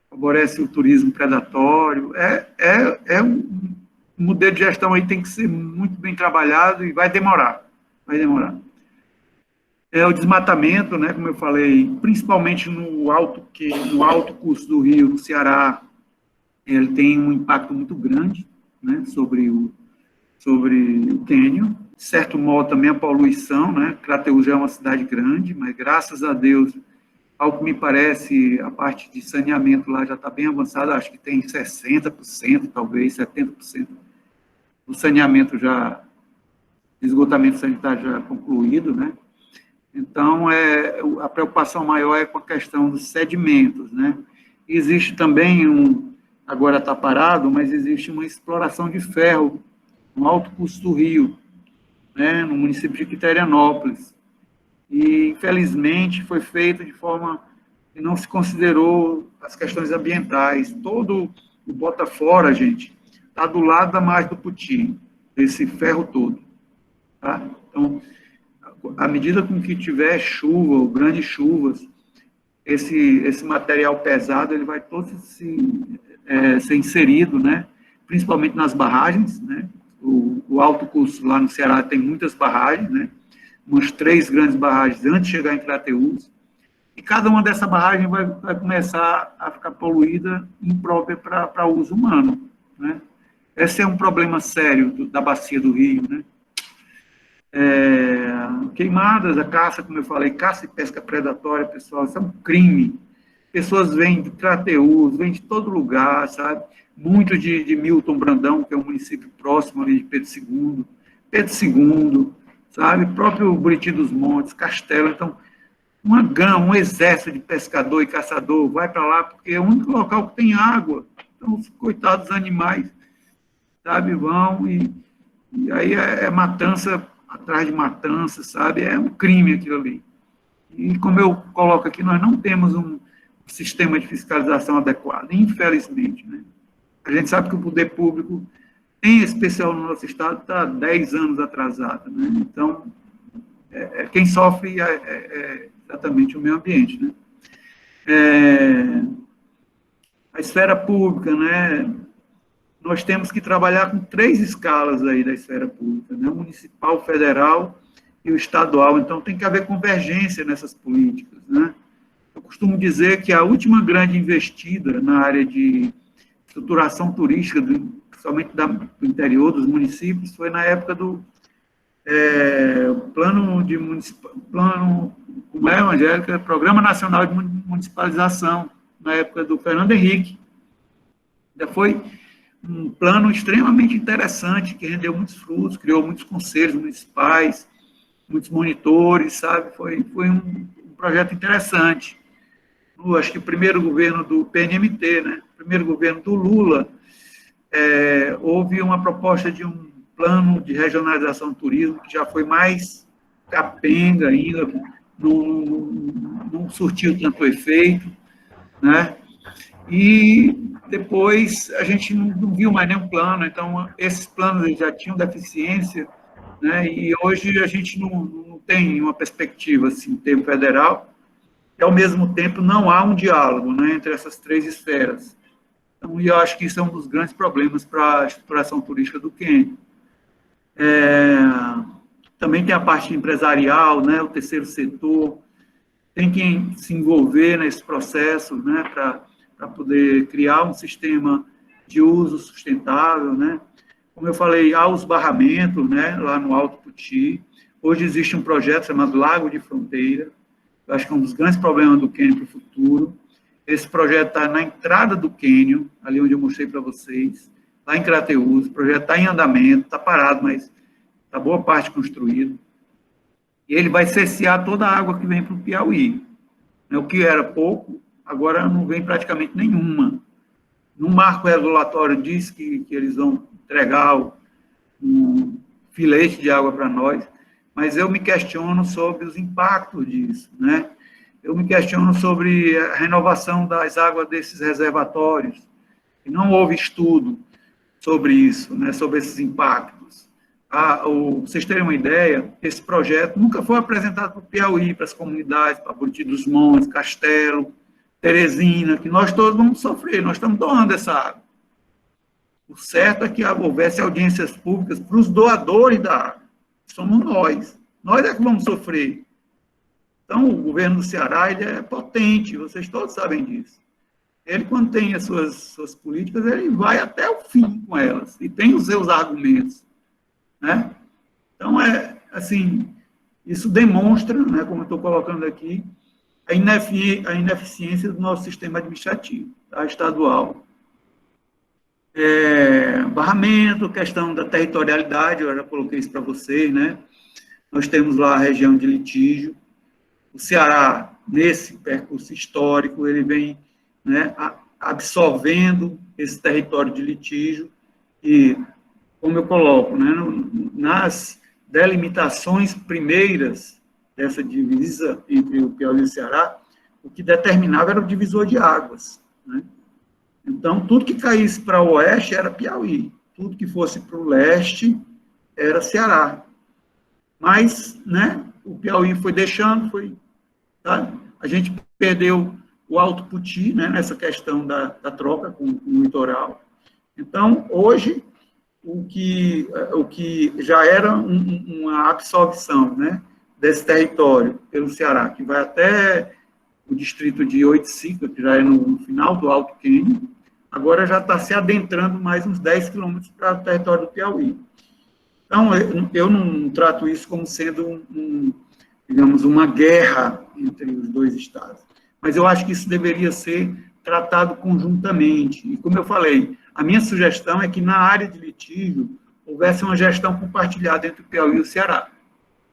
Favorece o turismo predatório. Um modelo de gestão aí tem que ser muito bem trabalhado e vai demorar. O desmatamento, né, como eu falei, principalmente no alto curso do rio, no Ceará, ele tem um impacto muito grande, né, sobre o cânion. De certo modo, também a poluição, né? Crateús já é uma cidade grande, mas, graças a Deus, ao que me parece, a parte de saneamento lá já está bem avançada, acho que tem 60%, talvez 70% do saneamento esgotamento sanitário já concluído, né? Então, a preocupação maior é com a questão dos sedimentos, né? Existe também agora está parado, mas existe uma exploração de ferro no alto curso do rio, né? No município de Quiterianópolis. E, infelizmente, foi feito de forma que não se considerou as questões ambientais. Todo o Botafora, gente, está do lado da margem do Puti, esse ferro todo, tá? Então, à medida com que tiver chuva, ou grandes chuvas, esse material pesado ele vai todo ser inserido, né? Principalmente nas barragens, né? O alto curso lá no Ceará tem muitas barragens, né? Umas 3 grandes barragens antes de chegar em Crateús, e cada uma dessa barragem vai começar a ficar poluída, imprópria para uso humano, né? Esse é um problema sério da bacia do rio, né? Queimadas, a caça, como eu falei, caça e pesca predatória, pessoal, isso é um crime. Pessoas vêm de Crateús, vêm de todo lugar, sabe? Muito de Milton Brandão, que é um município próximo ali de Pedro II, sabe? Próprio Buriti dos Montes, Castelo. Então, um exército de pescador e caçador vai para lá porque é o único local que tem água. Então, os coitados animais, sabe, vão e aí é matança atrás de matança, sabe? É um crime aquilo ali. E, como eu coloco aqui, nós não temos um sistema de fiscalização adequado, infelizmente, né? A gente sabe que o poder público, em especial no nosso estado, está 10 anos atrasado, né? Então, quem sofre é exatamente o meio ambiente, né? A esfera pública, né? Nós temos que trabalhar com 3 escalas aí da esfera pública, né? O municipal, o federal e o estadual. Então, tem que haver convergência nessas políticas, né? Eu costumo dizer que a última grande investida na área de estruturação turística, principalmente do interior dos municípios, foi na época do como é, Angélica? Programa Nacional de Municipalização, na época do Fernando Henrique. Ainda foi um plano extremamente interessante, que rendeu muitos frutos, criou muitos conselhos municipais, muitos monitores, sabe? Foi um projeto interessante. Acho que o primeiro governo do PNMT, né? O primeiro governo do Lula, houve uma proposta de um plano de regionalização do turismo, que já foi mais capenga ainda, não surtiu tanto efeito, né? E depois a gente não viu mais nenhum plano, então esses planos já tinham deficiência, né? E hoje a gente não tem uma perspectiva assim, em termo federal, e ao mesmo tempo não há um diálogo, né, entre essas três esferas. Então, eu acho que isso é um dos grandes problemas para a estruturação turística do Quênia. Também tem a parte empresarial, né, o terceiro setor, tem quem se envolver nesse processo, né, para poder criar um sistema de uso sustentável, né. Como eu falei, há os barramentos, né, lá no Alto Puti. Hoje existe um projeto chamado Lago de Fronteira. Eu acho que é um dos grandes problemas do Quênia para o futuro. Esse projeto está na entrada do Quênia, ali onde eu mostrei para vocês, lá em Crateús. O projeto está em andamento, está parado, mas está boa parte construído. E ele vai cessear toda a água que vem para o Piauí. O que era pouco, agora não vem praticamente nenhuma. No marco regulatório diz que eles vão entregar um filete de água para nós, mas eu me questiono sobre os impactos disso, né? Eu me questiono sobre a renovação das águas desses reservatórios, e não houve estudo sobre isso, né, sobre esses impactos. Vocês terem uma ideia, esse projeto nunca foi apresentado para o Piauí, para as comunidades, para Buriti dos Montes, Castelo, Teresina, que nós todos vamos sofrer, nós estamos doando essa água. O certo é que houvesse audiências públicas para os doadores da água. Somos nós é que vamos sofrer. Então, o governo do Ceará ele é potente, vocês todos sabem disso. Ele, quando tem as suas políticas, ele vai até o fim com elas, e tem os seus argumentos, né? Então, assim, isso demonstra, né, como eu estou colocando aqui, a ineficiência do nosso sistema administrativo, tá, estadual. Barramento, questão da territorialidade, eu já coloquei isso para vocês, né? Nós temos lá a região de litígio. O Ceará, nesse percurso histórico, ele vem, né, absorvendo esse território de litígio e, como eu coloco, né, nas delimitações primeiras dessa divisa entre o Piauí e o Ceará, o que determinava era o divisor de águas, né? Então, tudo que caísse para o oeste era Piauí, tudo que fosse para o leste era Ceará. Mas, né, o Piauí foi deixando, tá? A gente perdeu o Alto Puti, né, nessa questão da troca com o litoral. Então, hoje, o que já era uma absorção, né, desse território pelo Ceará, que vai até o distrito de Oiticica, que já é no final do Alto Quênia, agora já está se adentrando mais uns 10 quilômetros para o território do Piauí. Então, eu não trato isso como sendo, digamos, uma guerra entre os dois estados. Mas eu acho que isso deveria ser tratado conjuntamente. E, como eu falei, a minha sugestão é que, na área de litígio, houvesse uma gestão compartilhada entre o Piauí e o Ceará,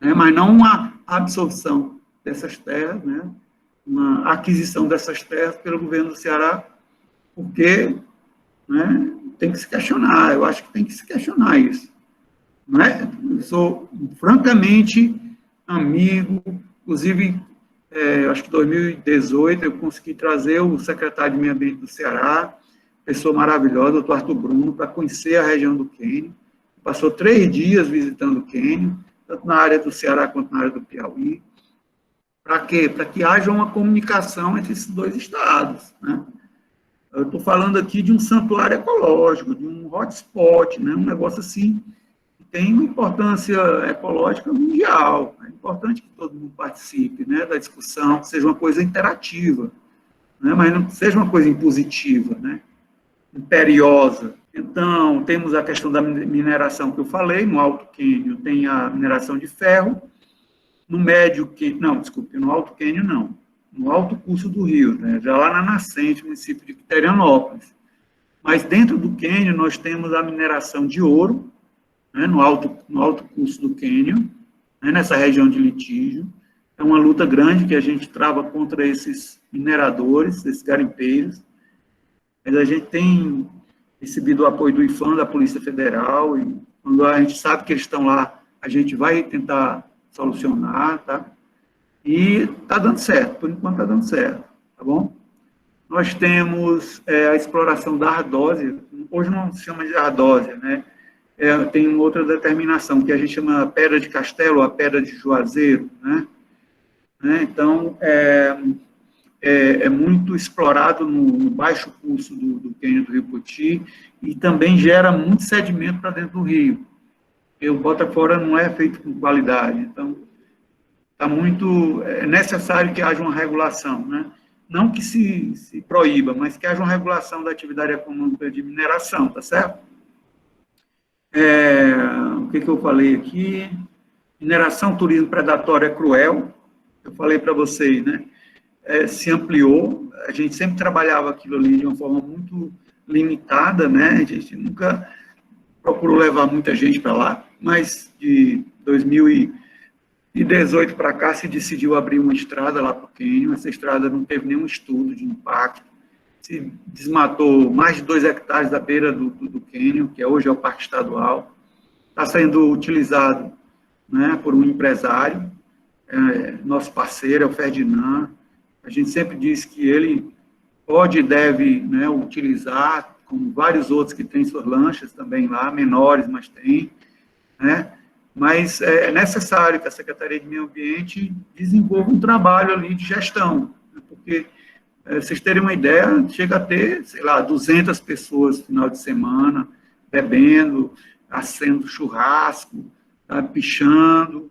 né? Mas não uma absorção dessas terras, né? Uma aquisição dessas terras pelo governo do Ceará, porque, né, tem que se questionar, eu acho que tem que se questionar isso. Não é? Eu sou, francamente, amigo, inclusive, acho que em 2018 eu consegui trazer o secretário de Meio Ambiente do Ceará, pessoa maravilhosa, doutor Arthur Bruno, para conhecer a região do Quênia. Passou 3 dias visitando o Quênia, tanto na área do Ceará quanto na área do Piauí. Para quê? Para que haja uma comunicação entre esses dois estados, né? Eu estou falando aqui de um santuário ecológico, de um hotspot, né? Um negócio assim que tem uma importância ecológica mundial. É importante que todo mundo participe, né, da discussão, que seja uma coisa interativa, né, mas não seja uma coisa impositiva, né, imperiosa. Então, temos a questão da mineração que eu falei, no Alto Quênia tem a mineração de ferro, no Médio Quênia, não, desculpe, no Alto Quênia não, no Alto Curso do Rio, né, já lá na nascente, município de Quiterianópolis. Mas dentro do Quênia nós temos a mineração de ouro, né, no alto curso do Quênia, né, nessa região de litígio. É uma luta grande que a gente trava contra esses mineradores, esses garimpeiros. Mas a gente tem recebido o apoio do IFAM, da Polícia Federal, e quando a gente sabe que eles estão lá, a gente vai tentar solucionar, tá? E está dando certo, por enquanto está dando certo, tá bom? Nós temos a exploração da ardósia, hoje não se chama de ardósia, né? Tem uma outra determinação, que a gente chama pedra de castelo, a pedra de juazeiro, né? Então, é muito explorado no baixo curso do cânion do Rio Poti, e também gera muito sedimento para dentro do rio. E o bota-fora não é feito com qualidade, então é necessário que haja uma regulação, né? Não que se proíba, mas que haja uma regulação da atividade econômica de mineração, tá certo? O que eu falei aqui? Mineração, turismo predatório é cruel, eu falei para vocês, né? Se ampliou, a gente sempre trabalhava aquilo ali de uma forma muito limitada, né? A gente nunca procurou levar muita gente para lá, mas de 2018 para cá se decidiu abrir uma estrada lá para o cânion. Essa estrada não teve nenhum estudo de impacto, se desmatou mais de 2 hectares da beira do cânion, que hoje é o Parque Estadual, está sendo utilizado, né, por um empresário, nosso parceiro é o Ferdinand. A gente sempre diz que ele pode e deve, né, utilizar, como vários outros que têm suas lanchas também lá, menores, mas tem, né? Mas é necessário que a Secretaria de Meio Ambiente desenvolva um trabalho ali de gestão, né? Porque, vocês terem uma ideia, chega a ter, sei lá, 200 pessoas no final de semana, bebendo, assando churrasco, tá, pichando,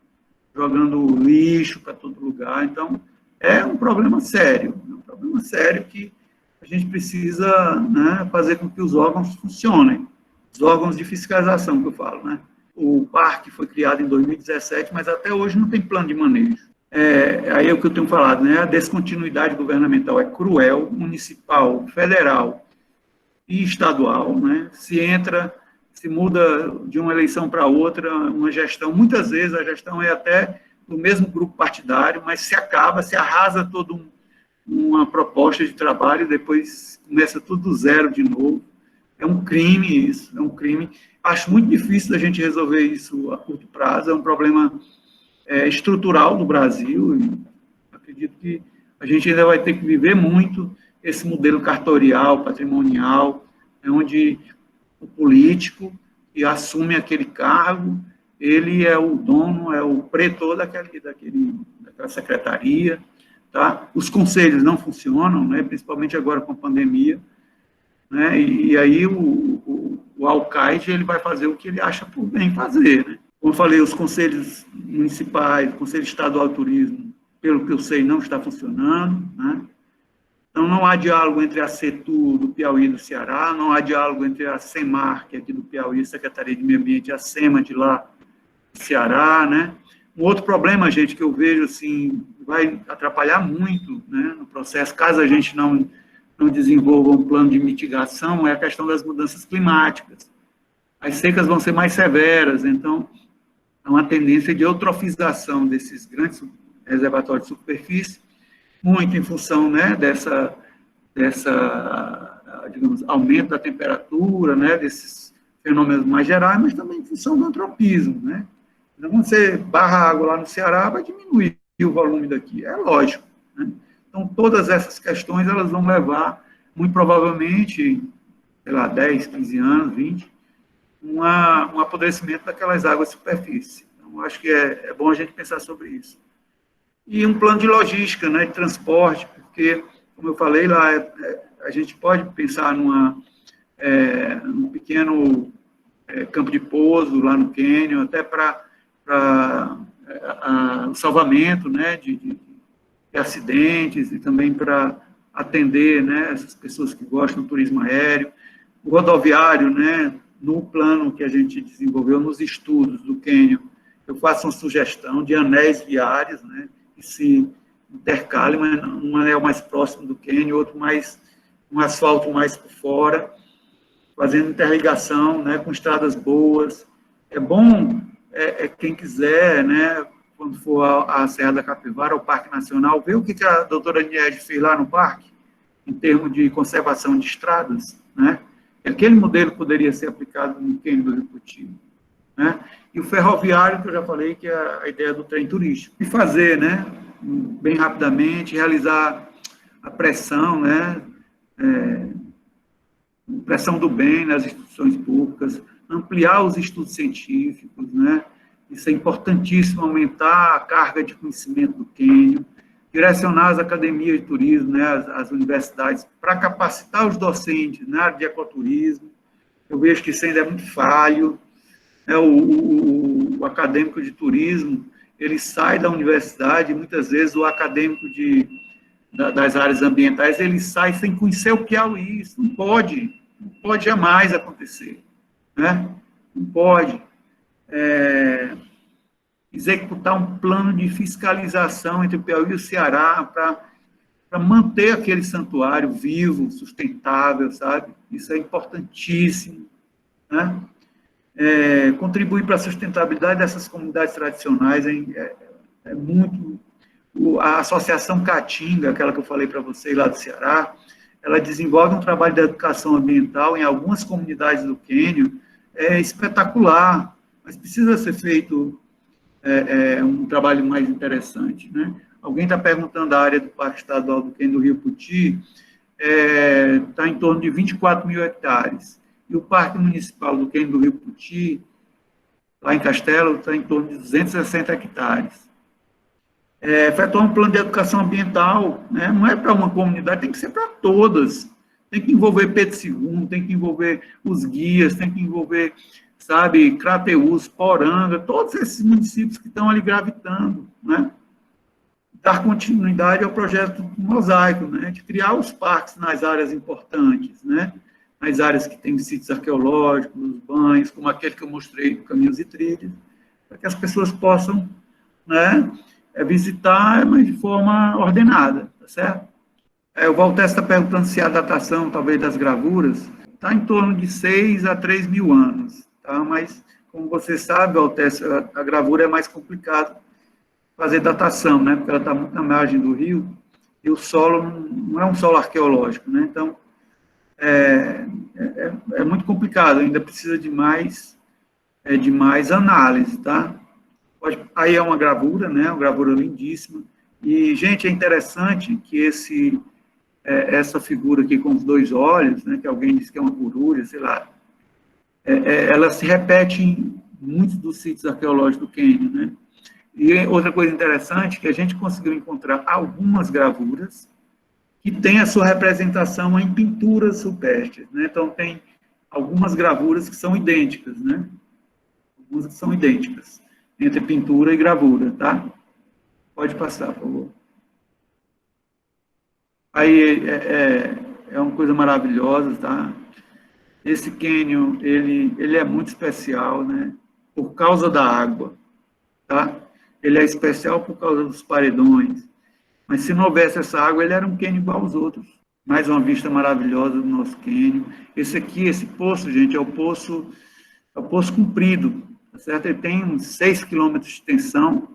jogando lixo para todo lugar. Então, é um problema sério que a gente precisa, né, fazer com que os órgãos funcionem, os órgãos de fiscalização que eu falo, né? O parque foi criado em 2017, mas até hoje não tem plano de manejo. Aí é o que eu tenho falado, né? A descontinuidade governamental é cruel, municipal, federal e estadual, né? Se muda de uma eleição para outra, uma gestão, muitas vezes a gestão é até do mesmo grupo partidário, mas se arrasa toda uma proposta de trabalho e depois começa tudo do zero de novo. É um crime isso, é um crime. Acho muito difícil da gente resolver isso a curto prazo, é um problema estrutural no Brasil, e acredito que a gente ainda vai ter que viver muito esse modelo cartorial, patrimonial, onde o político que assume aquele cargo, ele é o dono, é o pretor daquela secretaria, tá? Os conselhos não funcionam, né? Principalmente agora com a pandemia, né? E aí o alcaide ele vai fazer o que ele acha por bem fazer, né? Como eu falei, os conselhos municipais, o Conselho Estadual de Turismo, pelo que eu sei, não está funcionando, né? Então, não há diálogo entre a CETU do Piauí e do Ceará, não há diálogo entre a SEMAR, que é aqui do Piauí, Secretaria de Meio Ambiente, e a SEMA de lá do Ceará, né? Um outro problema, gente, que eu vejo, assim, vai atrapalhar muito, né, no processo, caso a gente não desenvolva um plano de mitigação, é a questão das mudanças climáticas. As secas vão ser mais severas, então, há uma tendência de eutrofização desses grandes reservatórios de superfície, muito em função, né, dessa digamos, aumento da temperatura, né, desses fenômenos mais gerais, mas também em função do antropismo, né? Então, quando você barra água lá no Ceará, vai diminuir o volume daqui, é lógico, né? Então, todas essas questões, elas vão levar, muito provavelmente, sei lá, 10, 15 anos, 20, um apodrecimento daquelas águas de superfície. Então, acho que é bom a gente pensar sobre isso. E um plano de logística, né, de transporte, porque, como eu falei lá, a gente pode pensar num pequeno campo de pouso lá no cânion, até para o salvamento, né, de acidentes, e também para atender, né, essas pessoas que gostam do turismo aéreo. O rodoviário, né, no plano que a gente desenvolveu, nos estudos do cânion, eu faço uma sugestão de anéis viários, né, que se intercalem, um anel mais próximo do cânion, outro um asfalto mais por fora, fazendo interligação, né, com estradas boas. É bom, quem quiser, né, quando for à Serra da Capivara, ao Parque Nacional, ver o que a doutora Niede fez lá no parque, em termos de conservação de estradas, né? Aquele modelo poderia ser aplicado no cânion do Rio Poti, né? E o ferroviário, que eu já falei, que é a ideia do trem turístico. E fazer, né, bem rapidamente, realizar a pressão, né, pressão do bem nas instituições públicas, ampliar os estudos científicos, né? Isso é importantíssimo, aumentar a carga de conhecimento do quênio, direcionar as academias de turismo, né, as universidades, para capacitar os docentes na área de ecoturismo. Eu vejo que isso ainda é muito falho. O acadêmico de turismo, ele sai da universidade, muitas vezes o acadêmico das áreas ambientais, ele sai sem conhecer o que é isso. Não pode jamais acontecer, né? Não pode. Executar um plano de fiscalização entre o Piauí e o Ceará para manter aquele santuário vivo, sustentável, sabe? Isso é importantíssimo, né? Contribuir para a sustentabilidade dessas comunidades tradicionais é muito... A Associação Caatinga, aquela que eu falei para vocês lá do Ceará, ela desenvolve um trabalho de educação ambiental em algumas comunidades do Quênio, espetacular, mas precisa ser feito um trabalho mais interessante, né? Alguém está perguntando a área do Parque Estadual do Quênio do Rio Puti, está em torno de 24 mil hectares. E o Parque Municipal do Quênio do Rio Puti, lá em Castelo, está em torno de 260 hectares. Efetuar um plano de educação ambiental, né? Não é para uma comunidade, tem que ser para todas. Tem que envolver Pedro II, tem que envolver os guias, tem que envolver, sabe, Crateús, Poranga, todos esses municípios que estão ali gravitando, né? Dar continuidade ao projeto do Mosaico, né? De criar os parques nas áreas importantes, né? Nas áreas que têm sítios arqueológicos, os banhos, como aquele que eu mostrei, Caminhos e Trilhas, para que as pessoas possam, né, visitar, mas de forma ordenada, tá certo? O Walter está perguntando se a datação, talvez, das gravuras, está em torno de 6 a 3 mil anos, tá? Mas, como você sabe, Walter, a gravura é mais complicado fazer datação, né? Porque ela está muito na margem do rio, e o solo não é um solo arqueológico, né? Então, é muito complicado, ainda precisa de mais análise, tá? Aí é uma gravura, né? Uma gravura lindíssima. E, gente, é interessante que essa figura aqui com os dois olhos, né? Que alguém disse que é uma coruja, sei lá, ela se repete em muitos dos sítios arqueológicos do Quênia, né? E outra coisa interessante, que a gente conseguiu encontrar algumas gravuras que têm a sua representação em pinturas rupestres, né? Então, tem algumas gravuras que são idênticas, né? Algumas que são idênticas, entre pintura e gravura, tá? Pode passar, por favor. Aí, é uma coisa maravilhosa, tá? Esse cânion, ele é muito especial, né? Por causa da água, tá? Ele é especial por causa dos paredões, mas se não houvesse essa água, ele era um cânion igual aos outros. Mais uma vista maravilhosa do nosso cânion. Esse aqui, esse poço, gente, é o poço comprido, tá certo? Ele tem uns 6 quilômetros de extensão,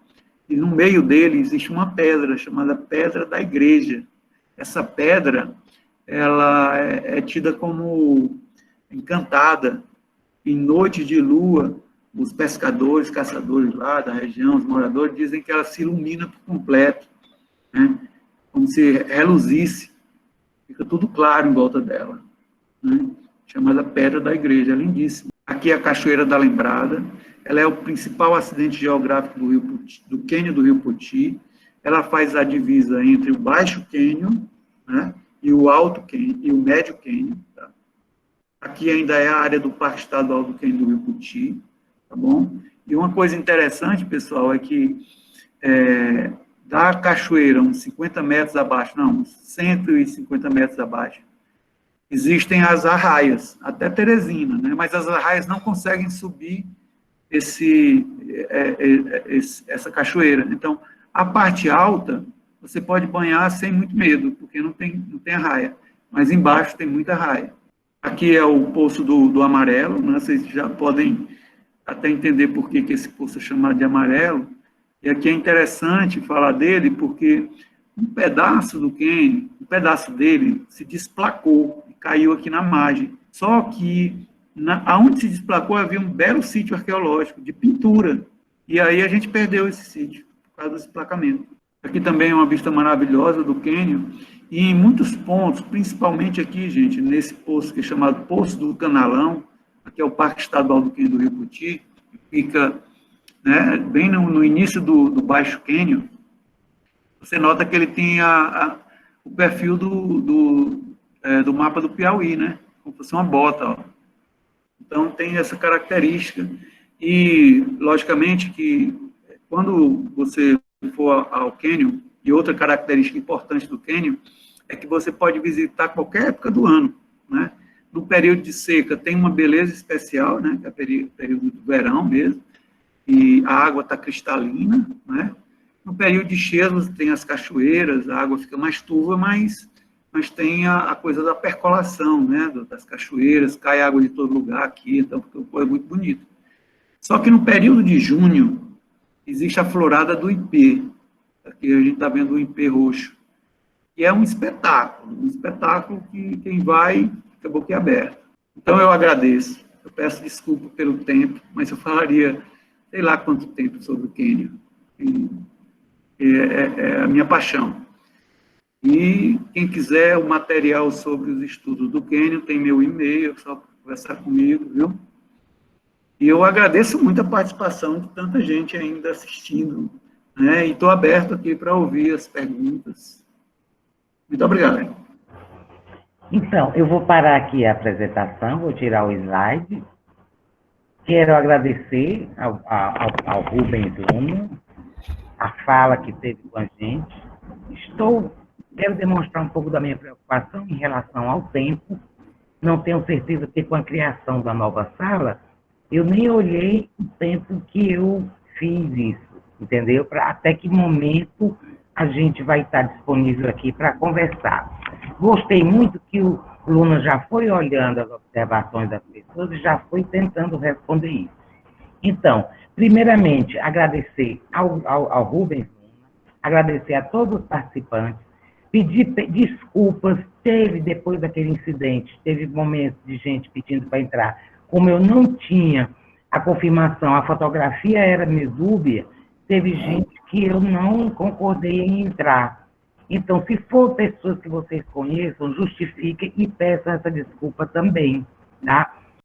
e no meio dele existe uma pedra, chamada Pedra da Igreja. Essa pedra, ela é tida como encantada. Em noite de lua, os pescadores, caçadores lá da região, os moradores, dizem que ela se ilumina por completo, né? Como se reluzisse, fica tudo claro em volta dela, né? Chamada Pedra da Igreja, é lindíssima. Aqui é a Cachoeira da Lembrada, ela é o principal acidente geográfico do Quênio do Rio Puti. Ela faz a divisa entre o Baixo Quênio, né, e o Alto Quênio, e o Médio Quênio, tá? Aqui ainda é a área do Parque Estadual do Quênio do Rio Puti, tá bom? E uma coisa interessante, pessoal, é que da cachoeira, uns 50 metros abaixo, não, uns 150 metros abaixo, existem as arraias, até Teresina, né? Mas as arraias não conseguem subir essa cachoeira. Então, a parte alta, você pode banhar sem muito medo, porque não tem arraia, mas embaixo tem muita arraia. Aqui é o Poço do Amarelo, né? Vocês já podem até entender por que esse poço é chamado de amarelo, e aqui é interessante falar dele, porque um pedaço do cânion, um pedaço dele se desplacou e caiu aqui na margem. Só que Aonde se desplacou havia um belo sítio arqueológico de pintura, e aí a gente perdeu esse sítio, por causa do desplacamento. Aqui também é uma vista maravilhosa do cânion, e em muitos pontos, principalmente aqui, gente, nesse poço que é chamado Poço do Canalão, aqui é o Parque Estadual do Cânion do Rio Puti, que fica, né, bem no início do Baixo Cânion. Você nota que ele tem o perfil do mapa do Piauí, né? Como se fosse uma bota, ó. Então, tem essa característica. E, logicamente, que quando você for ao cânion, e outra característica importante do cânion, é que você pode visitar qualquer época do ano, né? No período de seca tem uma beleza especial, né? Que é o período do verão mesmo, e a água está cristalina, né? No período de cheia, você tem as cachoeiras, a água fica mais turva, mas tem a coisa da percolação, né? Das cachoeiras, cai água de todo lugar aqui, então é muito bonito. Só que no período de junho, existe a florada do ipê. Aqui a gente está vendo o ipê roxo. E é um espetáculo que quem vai fica boquiaberto. Então eu agradeço. Eu peço desculpa pelo tempo, mas eu falaria, sei lá quanto tempo sobre o cânion. É a minha paixão. E quem quiser o material sobre os estudos do cânion, tem meu e-mail, é só conversar comigo, viu? E eu agradeço muito a participação de tanta gente ainda assistindo, né? E estou aberto aqui para ouvir as perguntas. Muito obrigado. Então, eu vou parar aqui a apresentação, vou tirar o slide. Quero agradecer ao Rubens Luna, a fala que teve com a gente. Quero demonstrar um pouco da minha preocupação em relação ao tempo. Não tenho certeza que com a criação da nova sala, eu nem olhei o tempo que eu fiz isso, entendeu? Até que momento a gente vai estar disponível aqui para conversar. Gostei muito que o Luna já foi olhando as observações das pessoas e já foi tentando responder isso. Então, primeiramente, agradecer ao Rubens Luna, agradecer a todos os participantes, pedir desculpas, depois daquele incidente, teve momentos de gente pedindo para entrar, como eu não tinha a confirmação, a fotografia era meio dúbia, teve gente que eu não concordei em entrar. Então, se for pessoas que vocês conheçam, justifiquem e peçam essa desculpa também, tá?